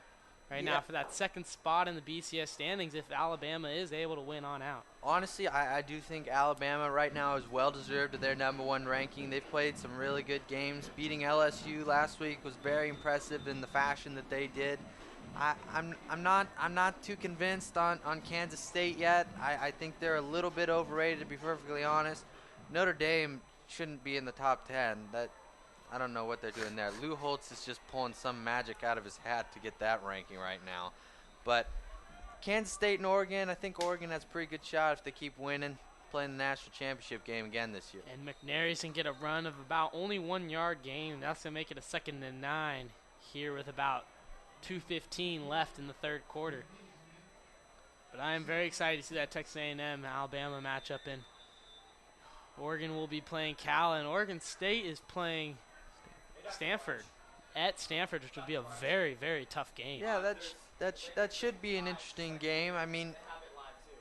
right now for that second spot in the BCS standings if Alabama is able to win on out. Honestly, I do think Alabama right now is well-deserved of their #1 ranking. They've played some really good games. Beating LSU last week was very impressive in the fashion that they did. I'm not too convinced on Kansas State yet. I think they're a little bit overrated, to be perfectly honest. Notre Dame shouldn't be in the top 10. I don't know what they're doing there. Lou Holtz is just pulling some magic out of his hat to get that ranking right now. But Kansas State and Oregon, I think Oregon has a pretty good shot if they keep winning, playing the national championship game again this year. And McNary's can get a run of about only 1 yard gain. That's going to make it a 2nd and 9 here with about 2:15 left in the third quarter. But I am very excited to see that Texas A&M Alabama matchup, and Oregon will be playing Cal, and Oregon State is playing Stanford at Stanford, which will be a very, very tough game. Yeah, that should be an interesting game. I mean,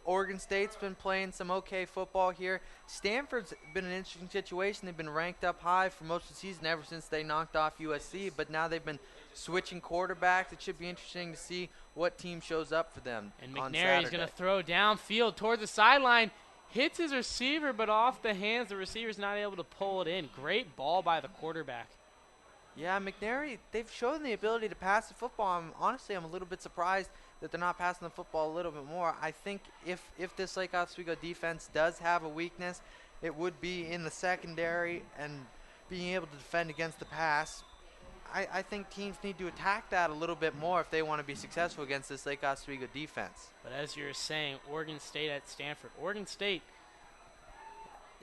Oregon State's been playing some okay football here. Stanford's been an interesting situation. They've been ranked up high for most of the season ever since they knocked off USC, but now they've been switching quarterbacks. It should be interesting to see what team shows up for them. And McNary's going to throw downfield towards the sideline, hits his receiver, but off the hands. The receiver's not able to pull it in. Great ball by the quarterback. Yeah, McNary, they've shown the ability to pass the football. Honestly, I'm a little bit surprised that they're not passing the football a little bit more. I think if this Lake Oswego defense does have a weakness, it would be in the secondary and being able to defend against the pass. I think teams need to attack that a little bit more if they want to be successful against this Lake Oswego defense. But as you were saying, Oregon State at Stanford. Oregon State,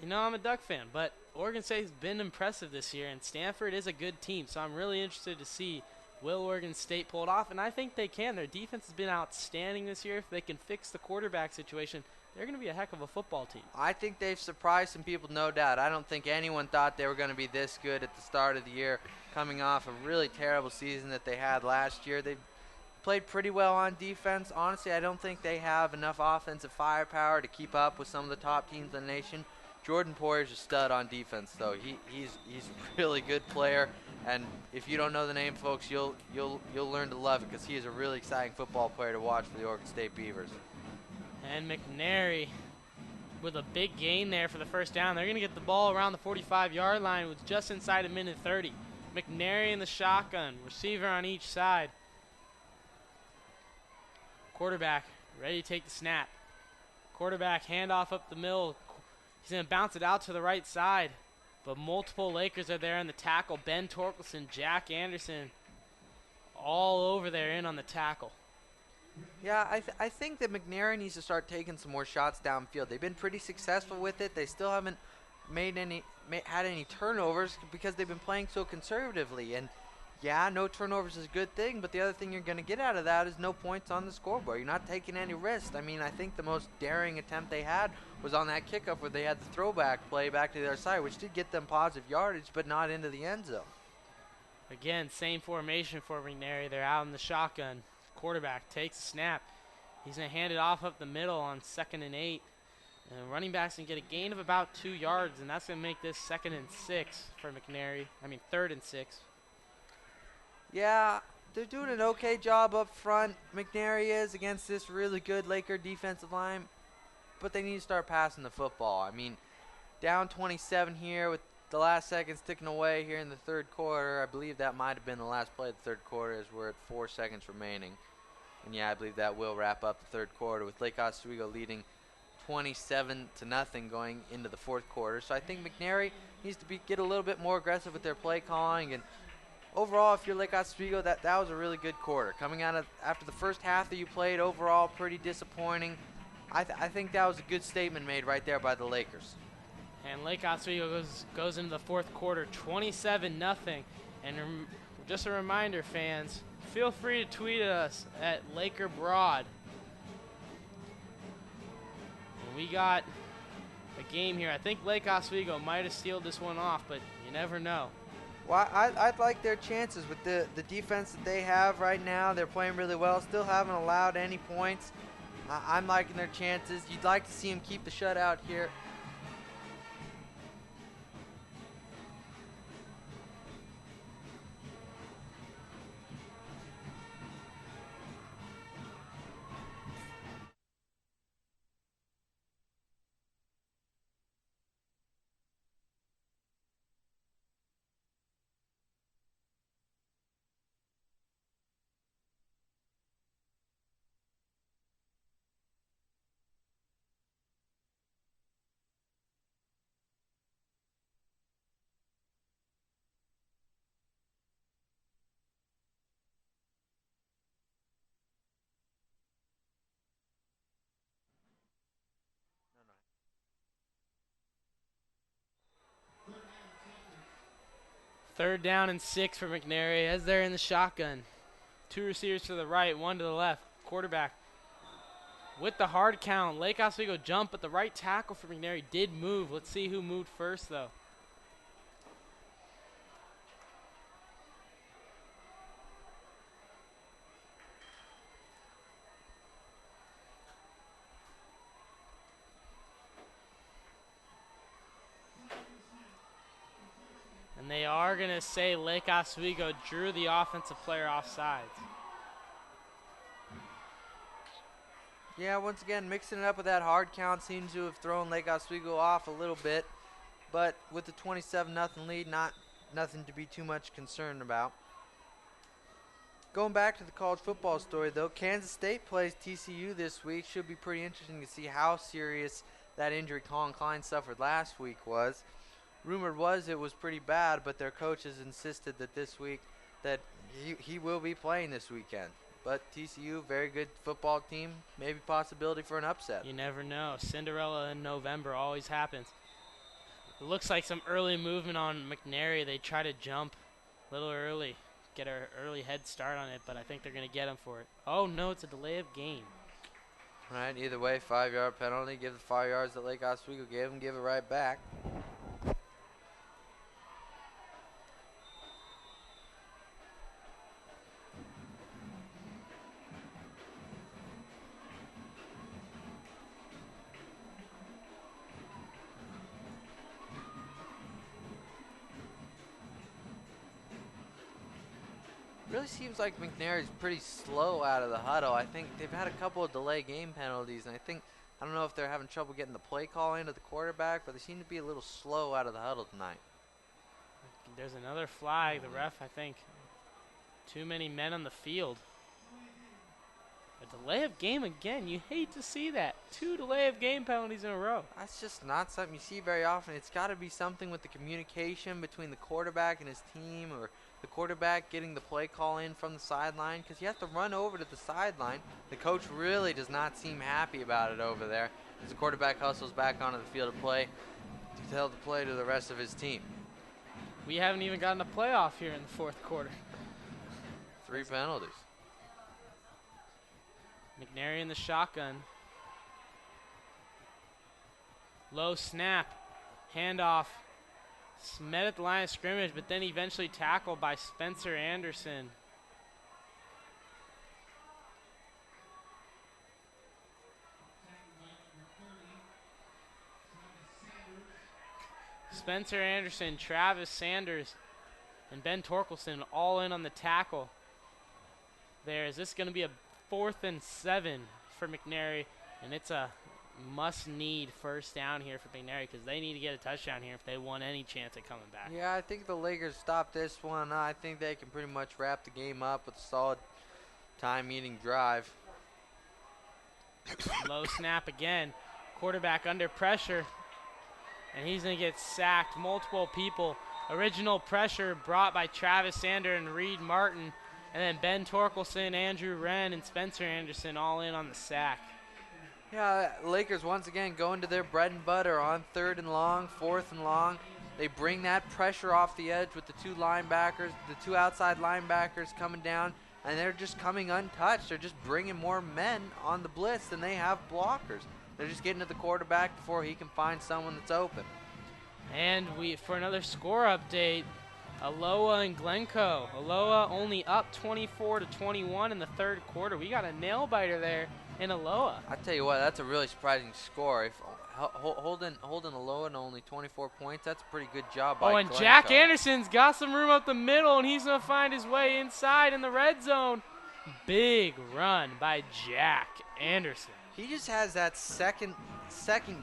you know I'm a Duck fan, but Oregon State has been impressive this year, and Stanford is a good team. So I'm really interested to see, will Oregon State pull it off? And I think they can. Their defense has been outstanding this year. If they can fix the quarterback situation, they're going to be a heck of a football team. I think they've surprised some people, no doubt. I don't think anyone thought they were going to be this good at the start of the year, coming off a really terrible season that they had last year. They've played pretty well on defense. Honestly, I don't think they have enough offensive firepower to keep up with some of the top teams in the nation. Jordan Poyer's a stud on defense, though. He's a really good player, and if you don't know the name, folks, you'll learn to love it because he is a really exciting football player to watch for the Oregon State Beavers. And McNary with a big gain there for the first down. They're going to get the ball around the 45-yard line with just inside a minute 30. McNary in the shotgun, receiver on each side. Quarterback ready to take the snap. Quarterback handoff up the middle. He's going to bounce it out to the right side. But multiple Lakers are there in the tackle. Ben Torkelson, Jack Anderson, all over there in on the tackle. Yeah, I think that McNary needs to start taking some more shots downfield. They've been pretty successful with it. They still haven't had any turnovers because they've been playing so conservatively. And yeah, no turnovers is a good thing, but the other thing you're going to get out of that is no points on the scoreboard. You're not taking any risks. I mean, I think the most daring attempt they had was on that kickoff where they had the throwback play back to their side, which did get them positive yardage, but not into the end zone. Again, same formation for McNary. They're out in the shotgun. Quarterback takes a snap. He's going to hand it off up the middle on 2nd and 8. And running backs can get a gain of about 2 yards, and that's going to make this 2nd and 6 for McNary. I mean, 3rd and 6. Yeah, they're doing an okay job up front. McNary is against this really good Laker defensive line, but they need to start passing the football. I mean, down 27 here with the last seconds ticking away here in the third quarter. I believe that might have been the last play of the third quarter as we're at 4 seconds remaining. And yeah, I believe that will wrap up the third quarter with Lake Oswego leading 27-0 going into the fourth quarter. So I think McNary needs to get a little bit more aggressive with their play calling. And overall, if you're Lake Oswego, that was a really good quarter. Coming out of after the first half that you played, overall pretty disappointing. I think that was a good statement made right there by the Lakers. And Lake Oswego goes into the fourth quarter 27-0. And just a reminder, fans, feel free to tweet at us at Laker Broad. And we got a game here. I think Lake Oswego might have sealed this one off, but you never know. Well, I'd like their chances with the defense that they have right now. They're playing really well, still haven't allowed any points. I'm liking their chances. You'd like to see them keep the shutout here. Third down and 6 for McNary as they're in the shotgun. 2 receivers to the right, 1 to the left. Quarterback with the hard count. Lake Oswego jump, but the right tackle for McNary did move. Let's see who moved first, though. And they are going to say Lake Oswego drew the offensive player off sides. Yeah, once again, mixing it up with that hard count seems to have thrown Lake Oswego off a little bit. But with the 27-0 lead, nothing to be too much concerned about. Going back to the college football story, though, Kansas State plays TCU this week. Should be pretty interesting to see how serious that injury Colin Klein suffered last week was. Rumored was it was pretty bad, but their coaches insisted that this week that he will be playing this weekend. But TCU, very good football team, maybe possibility for an upset. You never know. Cinderella in November always happens. It looks like some early movement on McNary. They try to jump a little early, get an early head start on it, but I think they're going to get him for it. Oh, no, it's a delay of game. Right, either way, 5-yard penalty. Give the 5 yards that Lake Oswego gave him, give it right back. Really seems like McNary's pretty slow out of the huddle. I think they've had a couple of delay game penalties, and I don't know if they're having trouble getting the play call into the quarterback, but they seem to be a little slow out of the huddle tonight. There's another flag. The ref, I think, too many men on the field. A delay of game again. You hate to see that. 2 delay of game penalties in a row. That's just not something you see very often. It's got to be something with the communication between the quarterback and his team, or the quarterback getting the play call in from the sideline, because you have to run over to the sideline. The coach really does not seem happy about it over there as the quarterback hustles back onto the field of play to tell the play to the rest of his team. We haven't even gotten a playoff here in the fourth quarter. 3 penalties. McNary in the shotgun. Low snap. Handoff. Met at the line of scrimmage, but then eventually tackled by Spencer Anderson. Spencer Anderson, Travis Sanders, and Ben Torkelson all in on the tackle. There, is this going to be a 4th and 7 for McNary, and it's a must-need first down here for McNary because they need to get a touchdown here if they want any chance at coming back. Yeah, I think the Lakers stop this one. I think they can pretty much wrap the game up with a solid time-eating drive. Low snap again. Quarterback under pressure, and he's going to get sacked. Multiple people. Original pressure brought by Travis Sander and Reed Martin, and then Ben Torkelson, Andrew Wren, and Spencer Anderson all in on the sack. Yeah, Lakers once again going to their bread and butter on 3rd and long, 4th and long. They bring that pressure off the edge with the 2 linebackers, the 2 outside linebackers coming down, and they're just coming untouched. They're just bringing more men on the blitz than they have blockers. They're just getting to the quarterback before he can find someone that's open. And for another score update, Aloha and Glencoe. Aloha only up 24-21 in the 3rd quarter. We got a nail-biter there in Aloha. I tell you what, that's a really surprising score. If holding Aloha to only 24 points, that's a pretty good job by and Glencoe. Jack Anderson's got some room up the middle, and he's going to find his way inside in the red zone. Big run by Jack Anderson. He just has that second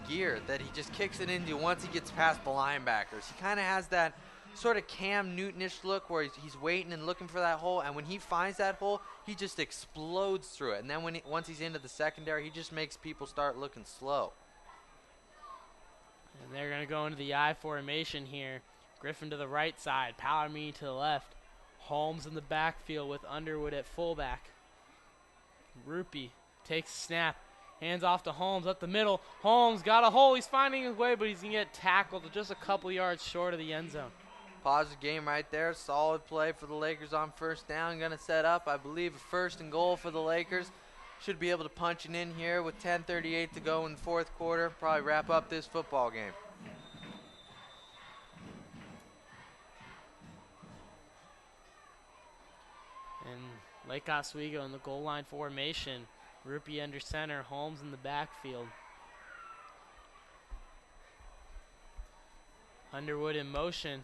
gear that he just kicks it into once he gets past the linebackers. He kind of has that sort of Cam Newton-ish look where he's waiting and looking for that hole, and when he finds that hole, he just explodes through it. And then once he's into the secondary, he just makes people start looking slow. And they're going to go into the I formation here. Griffin to the right side, Palomini to the left. Holmes in the backfield with Underwood at fullback. Rupee takes a snap. Hands off to Holmes up the middle. Holmes got a hole. He's finding his way, but he's going to get tackled just a couple yards short of the end zone. Positive game right there. Solid play for the Lakers on first down. Going to set up, I believe, a 1st and goal for the Lakers. Should be able to punch it in here with 10:38 to go in the 4th quarter. Probably wrap up this football game. And Lake Oswego in the goal line formation. Rupi under center, Holmes in the backfield. Underwood in motion.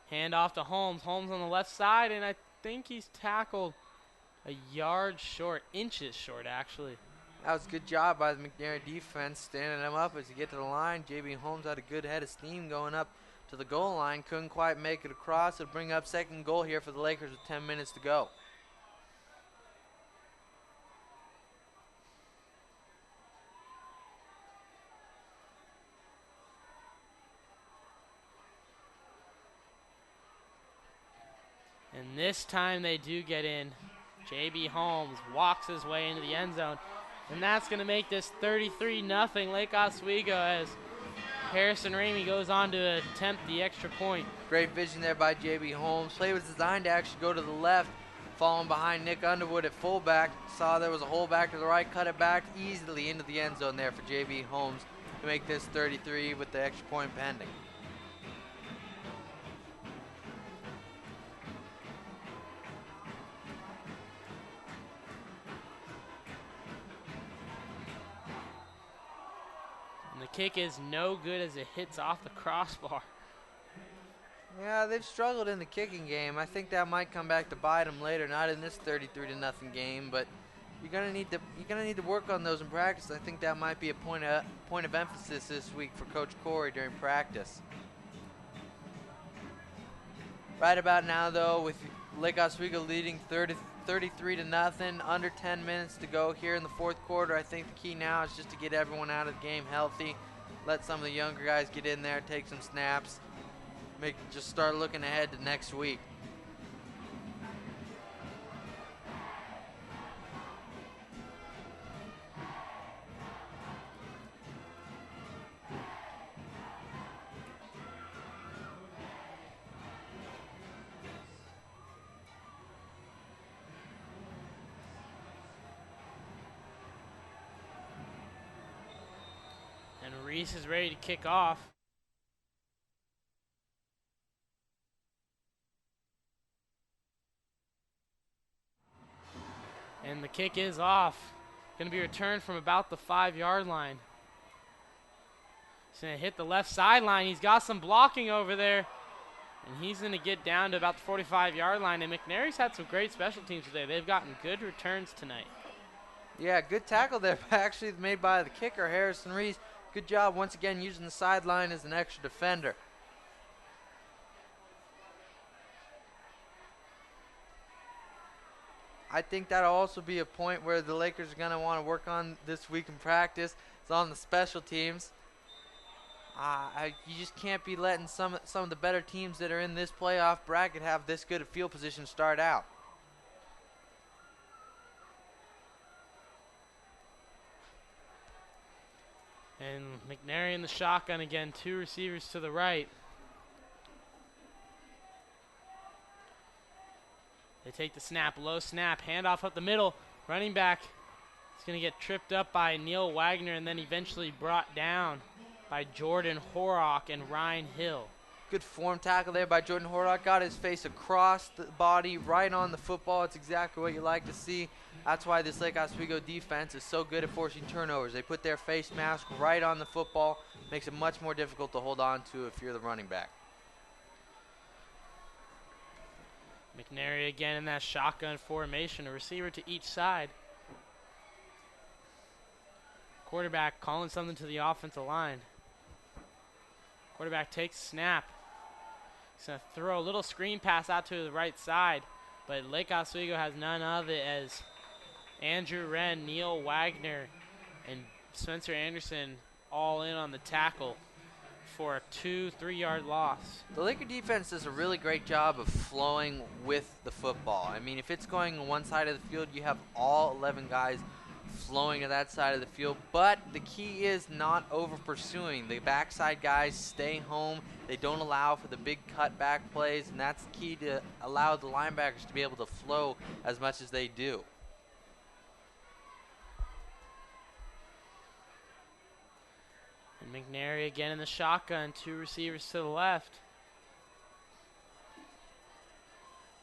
Hand off to Holmes. Holmes on the left side, and I think he's tackled a yard short, inches short, actually. That was a good job by the McNary defense, standing him up as he get to the line. J.B. Holmes had a good head of steam going up to the goal line. Couldn't quite make it across. It'll bring up 2nd goal here for the Lakers with 10 minutes to go. And this time they do get in. J.B. Holmes walks his way into the end zone. And that's going to make this 33-0 Lake Oswego as Harrison Ramey goes on to attempt the extra point. Great vision there by J.B. Holmes. Play was designed to actually go to the left, falling behind Nick Underwood at fullback. Saw there was a hole back to the right, cut it back easily into the end zone there for J.B. Holmes to make this 33 with the extra point pending. And the kick is no good as it hits off the crossbar. Yeah, they've struggled in the kicking game. I think that might come back to bite them later. Not in this 33-0 game, but you're gonna need to work on those in practice. I think that might be a point of emphasis this week for Coach Corey during practice. Right about now, though, with Lake Oswego leading 33-0, under 10 minutes to go here in the 4th quarter. I think the key now is just to get everyone out of the game healthy. Let some of the younger guys get in there, take some snaps. Just start looking ahead to next week. And Reese is ready to kick off. And the kick is off. Going to be returned from about the 5-yard line. He's going to hit the left sideline. He's got some blocking over there. And he's going to get down to about the 45-yard line. And McNary's had some great special teams today. They've gotten good returns tonight. Yeah, good tackle there, actually made by the kicker, Harrison Reese. Good job once again using the sideline as an extra defender. I think that'll also be a point where the Lakers are going to want to work on this week in practice. It's on the special teams. You just can't be letting some of the better teams that are in this playoff bracket have this good a field position start out. And McNary in the shotgun again, 2 receivers to the right. They take the snap, low snap, handoff up the middle. Running back is going to get tripped up by Neil Wagner and then eventually brought down by Jordan Horrock and Ryan Hill. Good form tackle there by Jordan Horrock. Got his face across the body, right on the football. It's exactly what you like to see. That's why this Lake Oswego defense is so good at forcing turnovers. They put their face mask right on the football. Makes it much more difficult to hold on to if you're the running back. McNary again in that shotgun formation, a receiver to each side. Quarterback calling something to the offensive line. Quarterback takes snap. He's going to throw a little screen pass out to the right side, but Lake Oswego has none of it as Andrew Wren, Neil Wagner, and Spencer Anderson all in on the tackle for a 2-3-yard loss. The Laker defense does a really great job of flowing with the football. I mean, if it's going on one side of the field, you have all 11 guys flowing to that side of the field. But the key is not over pursuing. The backside guys stay home. They don't allow for the big cutback plays, and that's the key to allow the linebackers to be able to flow as much as they do. And McNary again in the shotgun, 2 receivers to the left.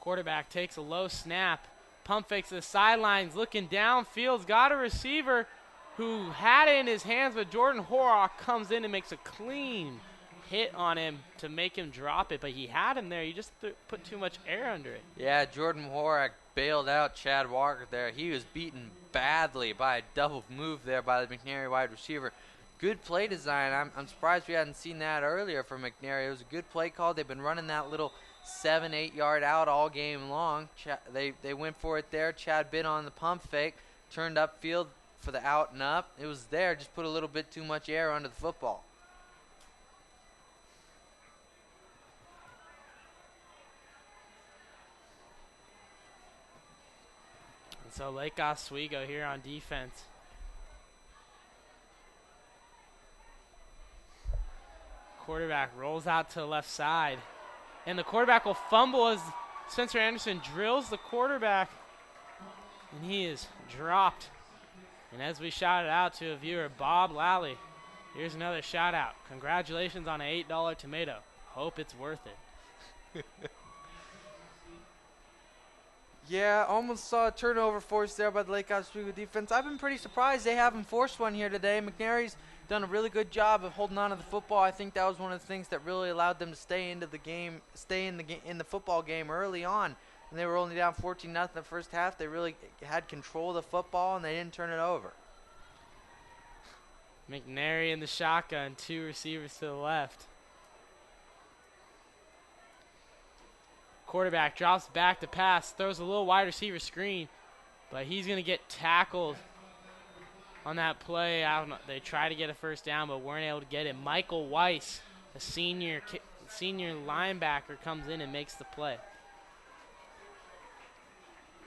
Quarterback takes a low snap. Pump fakes to the sidelines, looking downfield. Got a receiver who had it in his hands, but Jordan Horrock comes in and makes a clean hit on him to make him drop it. But he had him there. You just put too much air under it. Yeah, Jordan Horrock bailed out Chad Walker there. He was beaten badly by a double move there by the McNary wide receiver. Good play design. I'm surprised we hadn't seen that earlier from McNary. It was a good play call. They've been running that little 7-8 yard out all game long. They went for it there. Chad bit on the pump fake, turned upfield for the out and up. It was there, just put a little bit too much air under the football. And so Lake Oswego here on defense. Quarterback rolls out to the left side. And the quarterback will fumble as Spencer Anderson drills the quarterback. And he is dropped. And as we shouted out to a viewer, Bob Lally, here's another shout out. Congratulations on an $8 tomato. Hope it's worth it. Yeah, almost saw a turnover forced there by the Lake Oswego defense. I've been pretty surprised they haven't forced one here today. McNary's done a really good job of holding on to the football. I think that was one of the things that really allowed them to stay into the game, in the football game early on. And they were only down 14-0 in the first half. They really had control of the football and they didn't turn it over. McNary in the shotgun, 2 receivers to the left. Quarterback drops back to pass, throws a little wide receiver screen, but he's going to get tackled on that play. I don't know. They tried to get a first down, but weren't able to get it. Michael Weiss, a senior linebacker, comes in and makes the play.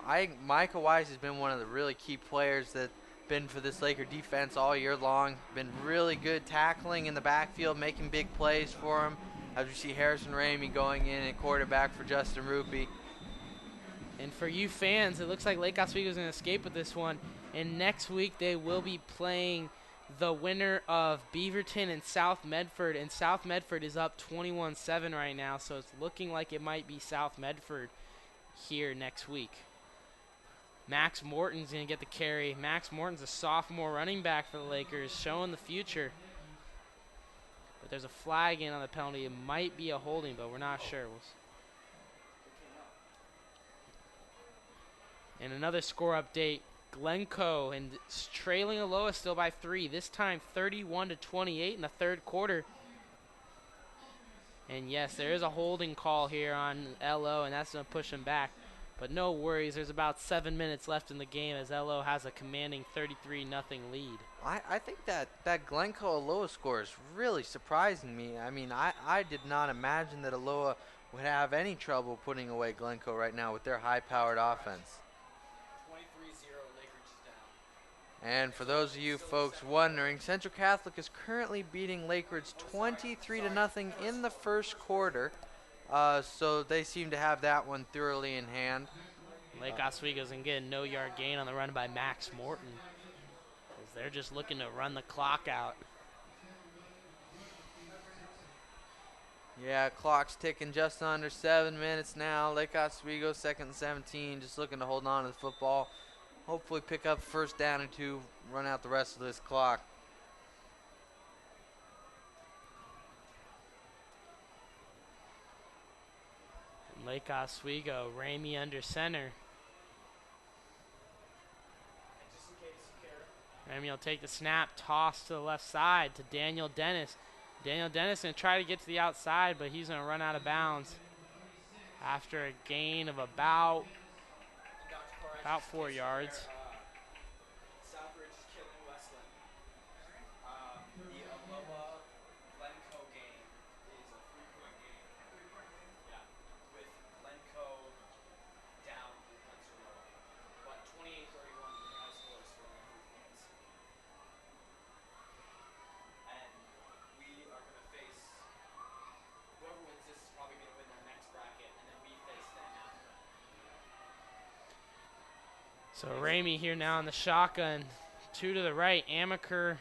I think Michael Weiss has been one of the really key players that been for this Laker defense all year long. Been really good tackling in the backfield, making big plays for him. As we see Harrison Ramey going in at quarterback for Justin Rupee. And for you fans, it looks like Lake Oswego is going to escape with this one. And next week they will be playing the winner of Beaverton and South Medford. And South Medford is up 21-7 right now, so it's looking like it might be South Medford here next week. Max Morton's going to get the carry. Max Morton's a sophomore running back for the Lakers, showing the future. But there's a flag in on the penalty. It might be a holding, but we're not sure. And another score update. Glencoe and trailing Aloha still by 3. This time 31-28 in the third quarter. And yes, there is a holding call here on LO, and that's going to push him back. But no worries, there's about 7 minutes left in the game as LO has a commanding 33-0 lead. I think that Glencoe Aloha score is really surprising me. I mean, I did not imagine that Aloha would have any trouble putting away Glencoe right now with their high-powered offense. 23-0, Lakers is down. And for those of you folks wondering, Central Catholic is currently beating Lakeridge 23-0 in the first quarter. So they seem to have that one thoroughly in hand. Lake Oswego's going to get a no-yard gain on the run by Max Morton, as they're just looking to run the clock out. Yeah, clock's ticking just under 7 minutes now. Lake Oswego 2nd and 17, just looking to hold on to the football. Hopefully pick up first down or 2, run out the rest of this clock. Lake Oswego, Ramey under center. Ramey will take the snap, toss to the left side to Daniel Dennis. Daniel Dennis going to try to get to the outside, but he's going to run out of bounds after a gain of about 4 yards. Southridge is killing Westland. The Aloha Glencoe game is a 3-point game. Yeah, with Glencoe down against Aloha. But 28-31, the high score is for them. So Ramey here now in the shotgun. 2 to the right. Amaker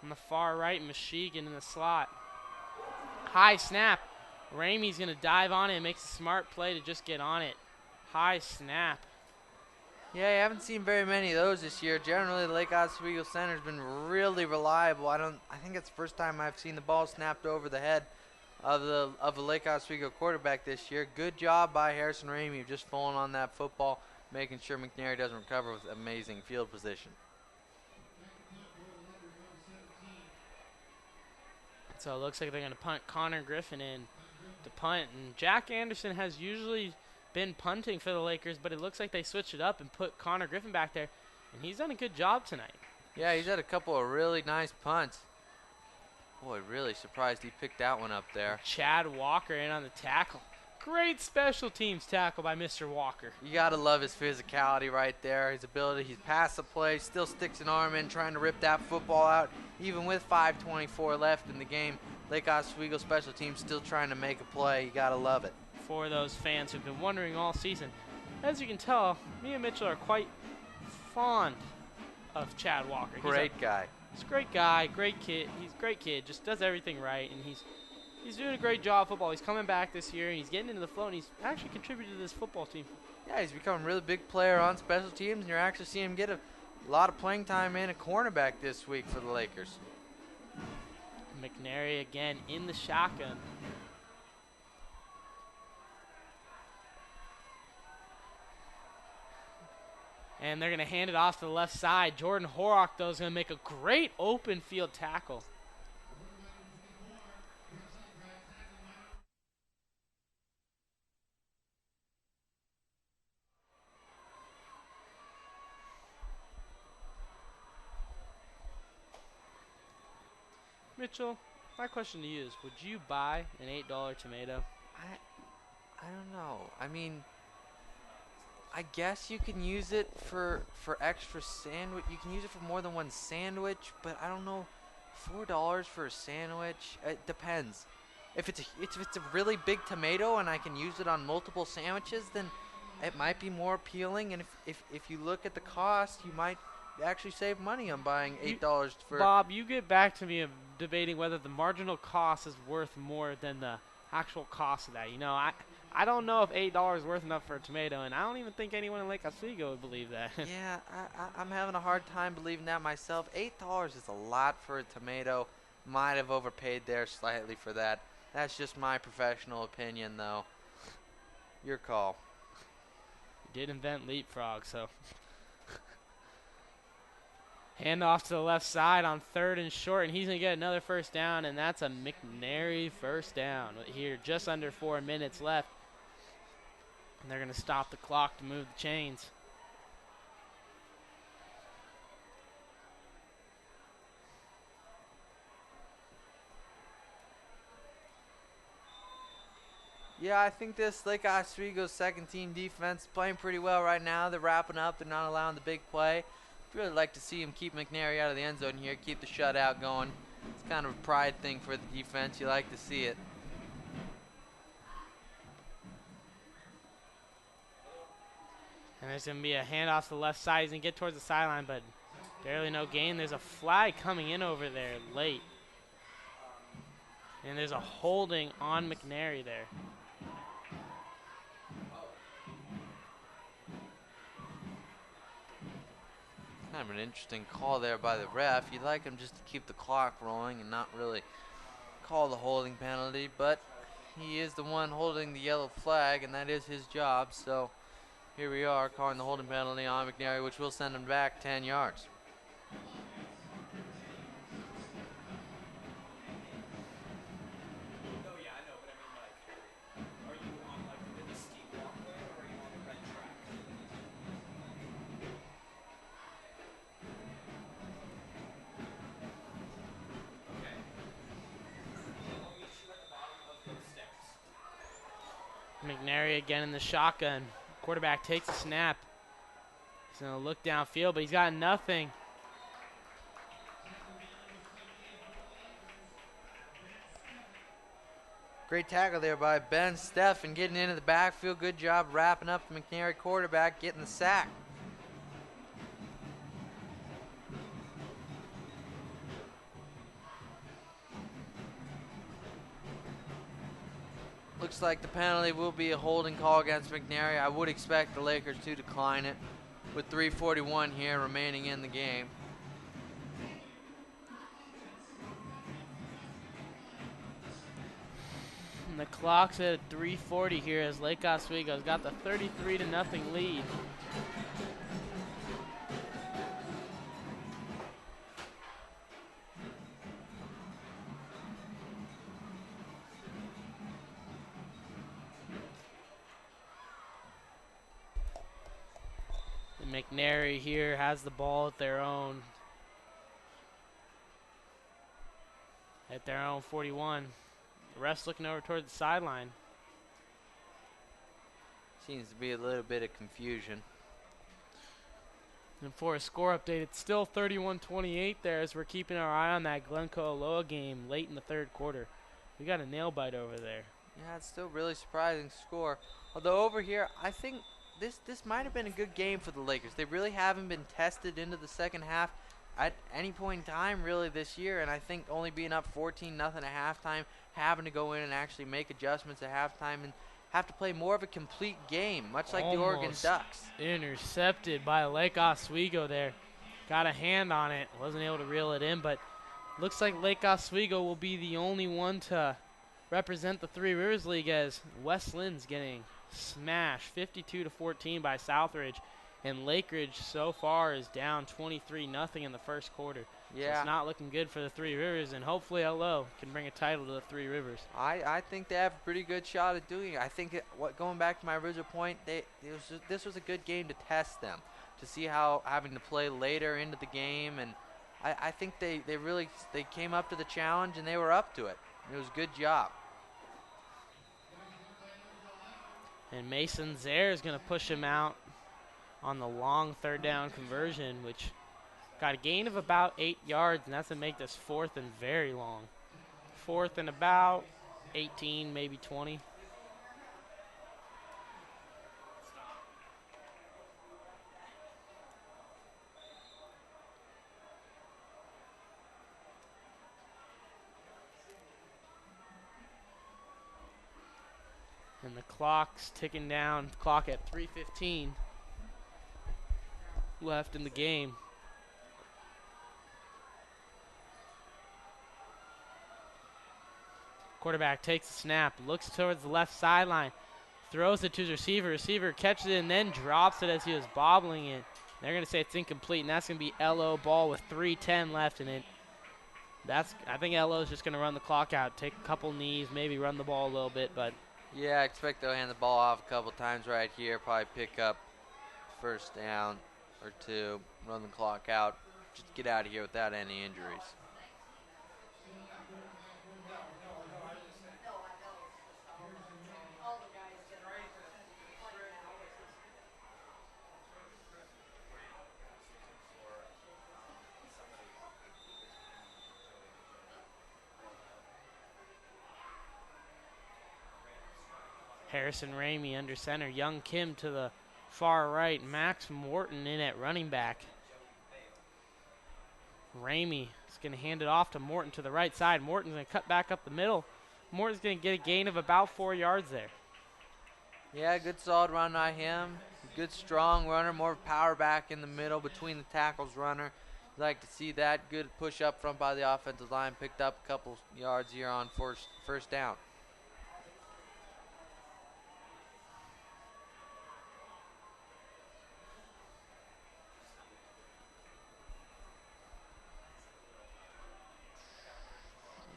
on the far right. Mashigan in the slot. High snap. Ramey's going to dive on it and makes a smart play to just get on it. High snap. Yeah, you haven't seen very many of those this year. Generally, the Lake Oswego center's been really reliable. I think it's the first time I've seen the ball snapped over the head of the Lake Oswego quarterback this year. Good job by Harrison Ramey, just falling on that football, making sure McNary doesn't recover with amazing field position. So it looks like they're going to punt Connor Griffin in to punt. And Jack Anderson has usually been punting for the Lakers, but it looks like they switched it up and put Connor Griffin back there. And he's done a good job tonight. Yeah, he's had a couple of really nice punts. Boy, really surprised he picked that one up there. Chad Walker in on the tackle. Great special teams tackle by Mr. Walker. You got to love his physicality right there, his ability. He's past the play, still sticks an arm in, trying to rip that football out. Even with 5:24 left in the game, Lake Oswego special teams still trying to make a play. You got to love it. For those fans who've been wondering all season, as you can tell, me and Mitchell are quite fond of Chad Walker. Great guy. He's a great guy, great kid. He's a great kid, just does everything right, and he's doing a great job of football. He's coming back this year, and he's getting into the flow, and he's actually contributed to this football team. Yeah, he's become a really big player on special teams, and you're actually seeing him get a lot of playing time in a cornerback this week for the Lakers. McNary again in the shotgun. And they're going to hand it off to the left side. Jordan Horrock, though, is going to make a great open field tackle. Mitchell, my question to you is, would you buy an $8 tomato? I don't know. I mean, I guess you can use it for extra sandwich. You can use it for more than one sandwich, but I don't know. $4 for a sandwich? It depends. If it's a really big tomato and I can use it on multiple sandwiches, then it might be more appealing. And if you look at the cost, you might actually save money on buying $8 for. Bob, you get back to me of debating whether the marginal cost is worth more than the actual cost of that. You know, I don't know if $8 is worth enough for a tomato, and I don't even think anyone in Lake Oswego would believe that. Yeah, I'm having a hard time believing that myself. $8 is a lot for a tomato. Might have overpaid there slightly for that. That's just my professional opinion, though. Your call. You did invent leapfrog, so. Hand off to the left side on 3rd and short, and he's going to get another first down, and that's a McNary first down. Here, just under 4 minutes left. And they're going to stop the clock to move the chains. Yeah, I think this Lake Oswego's second team defense is playing pretty well right now. They're wrapping up. They're not allowing the big play. Really like to see him keep McNary out of the end zone here, keep the shutout going. It's kind of a pride thing for the defense. You like to see it. And there's going to be a handoff to the left side. He's going to get towards the sideline, but barely no gain. There's a flag coming in over there late. And there's a holding on McNary there. Kind of an interesting call there by the ref. You'd like him just to keep the clock rolling and not really call the holding penalty, but he is the one holding the yellow flag, and that is his job. So here we are calling the holding penalty on McNary, which will send him back 10 yards. McNary again in the shotgun. Quarterback takes a snap. He's going to look downfield, but he's got nothing. Great tackle there by Ben Steffen getting into the backfield. Good job wrapping up the McNary quarterback, getting the sack. Looks like the penalty will be a holding call against McNary. I would expect the Lakers to decline it with 3:41 here remaining in the game. And the clock's at 3:40 here as Lake Oswego's got the 33-0 lead. And McNary here has the ball at their own 41. The refs looking over toward the sideline. Seems to be a little bit of confusion. And for a score update, it's still 31-28 there as we're keeping our eye on that Glencoe-Aloha game late in the third quarter. We got a nail bite over there. Yeah, it's still really surprising score. Although over here, I think this might have been a good game for the Lakers. They really haven't been tested into the second half at any point in time really this year, and I think only being up 14-0 at halftime, having to go in and actually make adjustments at halftime and have to play more of a complete game, much like the Oregon Ducks. Intercepted by Lake Oswego there. Got a hand on it. Wasn't able to reel it in, but looks like Lake Oswego will be the only one to represent the Three Rivers League as West Lynn's getting smashed 52-14 by Southridge. And Lake Ridge so far is down 23-0 in the first quarter. Yeah. So it's not looking good for the Three Rivers, and hopefully LO can bring a title to the Three Rivers. I think they have a pretty good shot at doing it. I think going back to my original point, this was a good game to test them, to see how having to play later into the game, and I think they came up to the challenge and they were up to it. It was a good job. And Mason Zaire is going to push him out on the long third down conversion, which got a gain of about 8 yards, and that's going to make this fourth and very long. Fourth and about 18, maybe 20. And the clock's ticking down, clock at 3:15 left in the game. Quarterback takes the snap, looks towards the left sideline, throws it to his receiver. Receiver catches it and then drops it as he was bobbling it. They're going to say it's incomplete, and that's going to be LO ball with 3:10 left in it. I think LO is just going to run the clock out, take a couple knees, maybe run the ball a little bit, but yeah, I expect they'll hand the ball off a couple times right here, probably pick up first down or two, run the clock out, just get out of here without any injuries. Harrison Ramey under center. Young Kim to the far right. Max Morton in at running back. Ramey is going to hand it off to Morton to the right side. Morton's going to cut back up the middle. Morton's going to get a gain of about 4 yards there. Yeah, good solid run by him. Good strong runner, more power back in the middle between the tackles runner. You'd like to see that. Good push up front by the offensive line. Picked up a couple yards here on first down.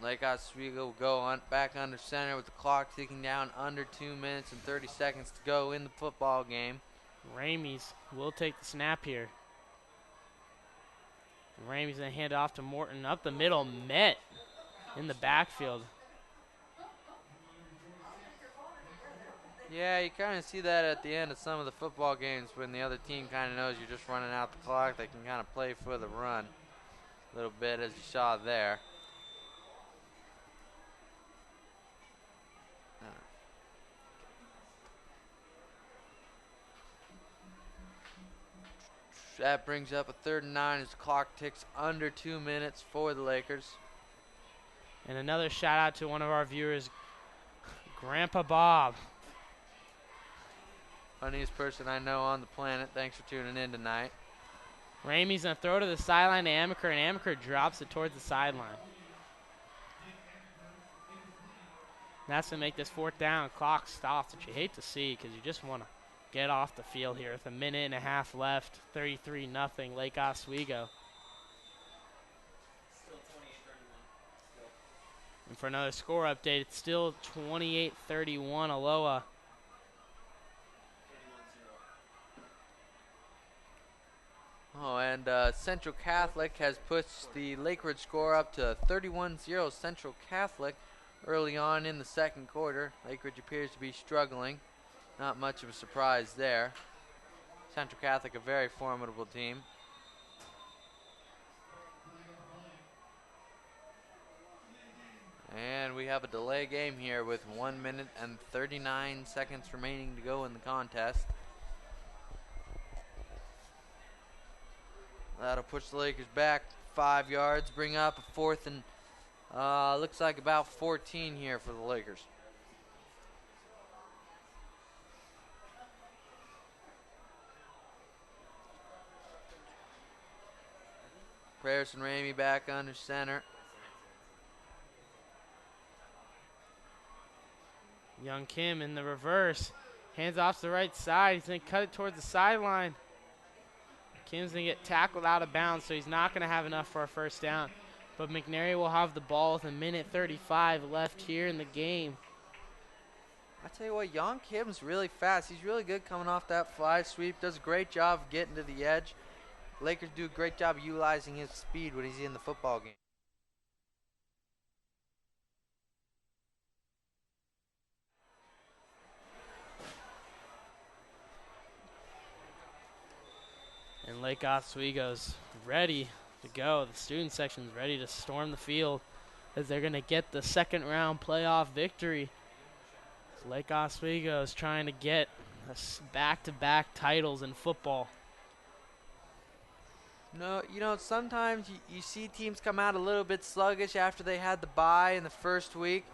Lake Oswego will go back under center with the clock ticking down, under 2 minutes and 30 seconds to go in the football game. Ramey's will take the snap here. Ramey's going to hand it off to Morton up the middle, met in the backfield. Yeah, you kind of see that at the end of some of the football games when the other team kind of knows you're just running out the clock. They can kind of play for the run a little bit, as you saw there. That brings up a 3rd and 9 as the clock ticks under 2 minutes for the Lakers. And another shout out to one of our viewers, Grandpa Bob. Funniest person I know on the planet. Thanks for tuning in tonight. Ramey's going to throw to the sideline to Amaker, and Amaker drops it towards the sideline. That's going to make this 4th down. Clock stops, which you hate to see because you just want to get off the field here with a minute and a half left. 33-0 Lake Oswego. Still 28-31. Still. And for another score update, it's still 28-31 Aloha. 31-0. Oh, and Central Catholic has pushed the Lake Ridge score up to 31-0 Central Catholic early on in the second quarter. Lake Ridge appears to be struggling. Not much of a surprise there. Central Catholic, a very formidable team. And we have a delay game here with 1 minute and 39 seconds remaining to go in the contest. That'll push the Lakers back 5 yards, bring up a 4th and looks like about 14 here for the Lakers. Harrison Ramey back under center. Young Kim in the reverse. Hands off to the right side. He's going to cut it towards the sideline. Kim's going to get tackled out of bounds, so he's not going to have enough for a 1st down. But McNary will have the ball with a minute 35 left here in the game. I tell you what, Young Kim's really fast. He's really good coming off that fly sweep. Does a great job of getting to the edge. Lakers do a great job of utilizing his speed when he's in the football game. And Lake Oswego's ready to go. The student section's ready to storm the field as they're going to get the 2nd round playoff victory. So Lake Oswego is trying to get back-to-back titles in football. No, you know, sometimes you see teams come out a little bit sluggish after they had the bye in the first week.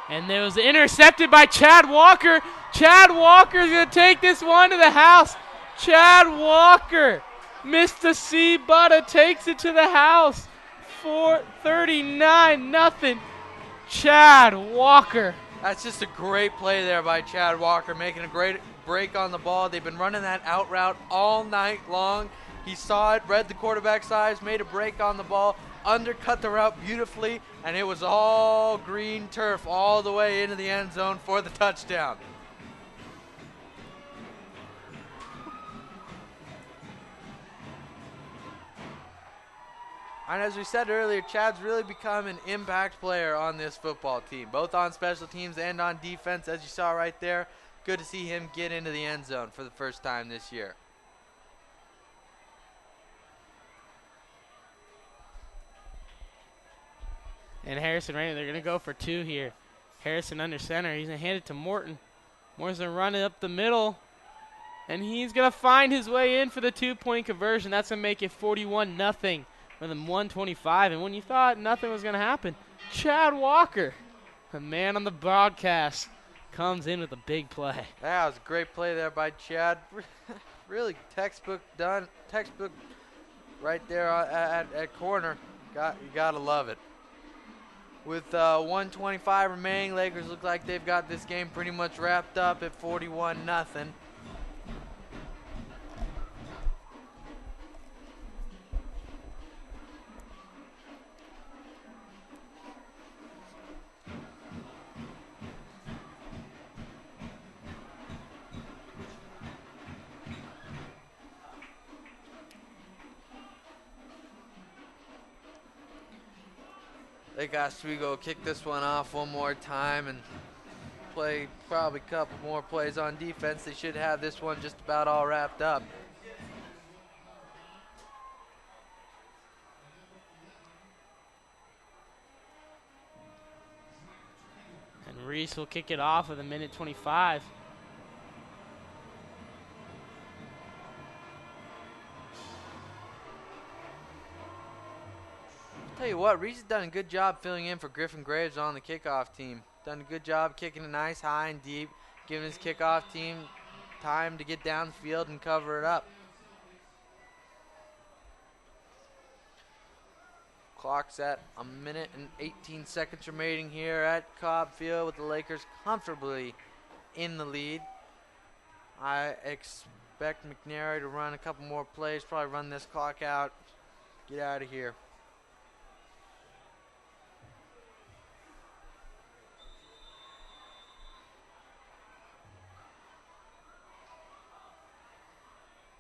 And it was intercepted by Chad Walker. Chad Walker's going to take this one to the house. Chad Walker, Mr. C. Butter takes it to the house. 39-0. Chad Walker. That's just a great play there by Chad Walker, making a great break on the ball. They've been running that out route all night long. He saw it, read the quarterback's eyes, made a break on the ball, undercut the route beautifully, and it was all green turf all the way into the end zone for the touchdown. And as we said earlier, Chad's really become an impact player on this football team, both on special teams and on defense, as you saw right there. Good to see him get into the end zone for the first time this year. And Harrison Raymond, they're going to go for 2 here. Harrison under center. He's going to hand it to Morton. Morton's going to run it up the middle. And he's going to find his way in for the 2-point conversion. That's going to make it 41-0 with a 1:25. And when you thought nothing was going to happen, Chad Walker, the man on the broadcast, comes in with a big play. That was a great play there by Chad. Really textbook done. Textbook right there at corner. You got to love it. With 1:25 remaining, Lakers look like they've got this game pretty much wrapped up at 41-0. Lake Oswego kick this one off one more time and play probably a couple more plays on defense. They should have this one just about all wrapped up. And Reese will kick it off with a 1:25. Tell you what, Reese has done a good job filling in for Griffin Graves on the kickoff team. done a good job kicking it nice, high and deep, giving his kickoff team time to get downfield and cover it up. Clock's at 1:18 remaining here at Cobb Field with the Lakers comfortably in the lead. I expect McNary to run a couple more plays, probably run this clock out, get out of here.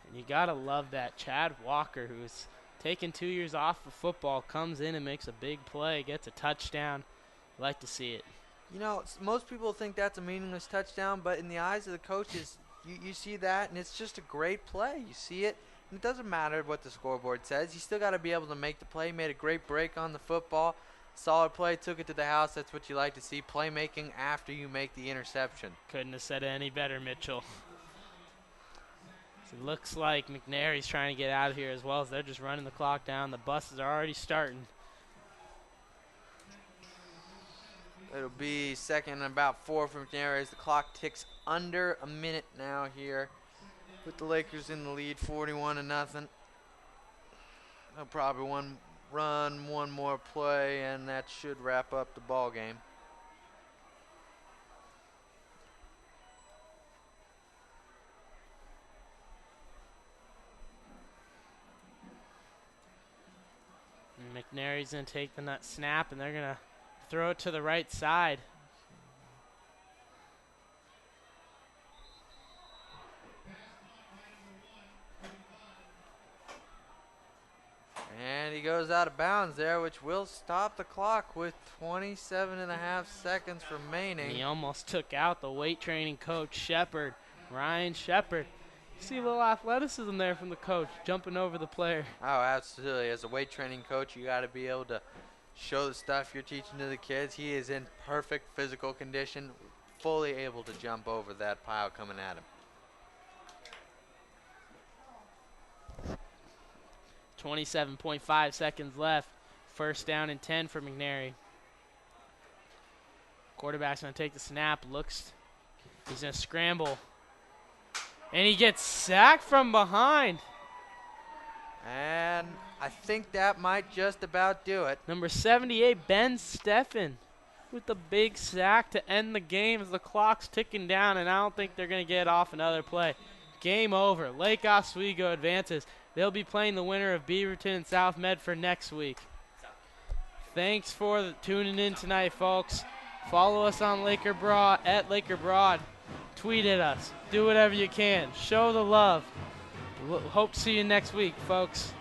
And you gotta love that Chad Walker, who's taking 2 years off of football, comes in and makes a big play, gets a touchdown. Like to see it. You know, most people think that's a meaningless touchdown, but in the eyes of the coaches, you see that, and it's just a great play. You see it, and it doesn't matter what the scoreboard says. You still got to be able to make the play. Made a great break on the football. Solid play, took it to the house. That's what you like to see, playmaking after you make the interception. Couldn't have said it any better, Mitchell. So it looks like McNary's trying to get out of here as well as they're just running the clock down. The buses are already starting. It'll be second and about 4 for McNary as the clock ticks under a minute now here with the Lakers in the lead, 41-0. They'll probably run one more play, and that should wrap up the ball game. And McNary's going to take the nut snap, and they're going to throw it to the right side. And he goes out of bounds there, which will stop the clock with 27.5 seconds remaining. And he almost took out the weight training coach, Shepard, Ryan Shepard. You see a little athleticism there from the coach, jumping over the player. Oh, absolutely. As a weight training coach, you got to be able to show the stuff you're teaching to the kids. He is in perfect physical condition, fully able to jump over that pile coming at him. 27.5 seconds left. First down and 10 for McNary. Quarterback's going to take the snap. He's going to scramble. And he gets sacked from behind. And I think that might just about do it. Number 78, Ben Steffen, with the big sack to end the game as the clock's ticking down, and I don't think they're going to get off another play. Game over. Lake Oswego advances. They'll be playing the winner of Beaverton and South Medford next week. Thanks for tuning in tonight, folks. Follow us on Laker Broad, at Laker Broad. Tweet at us. Do whatever you can. Show the love. Hope to see you next week, folks.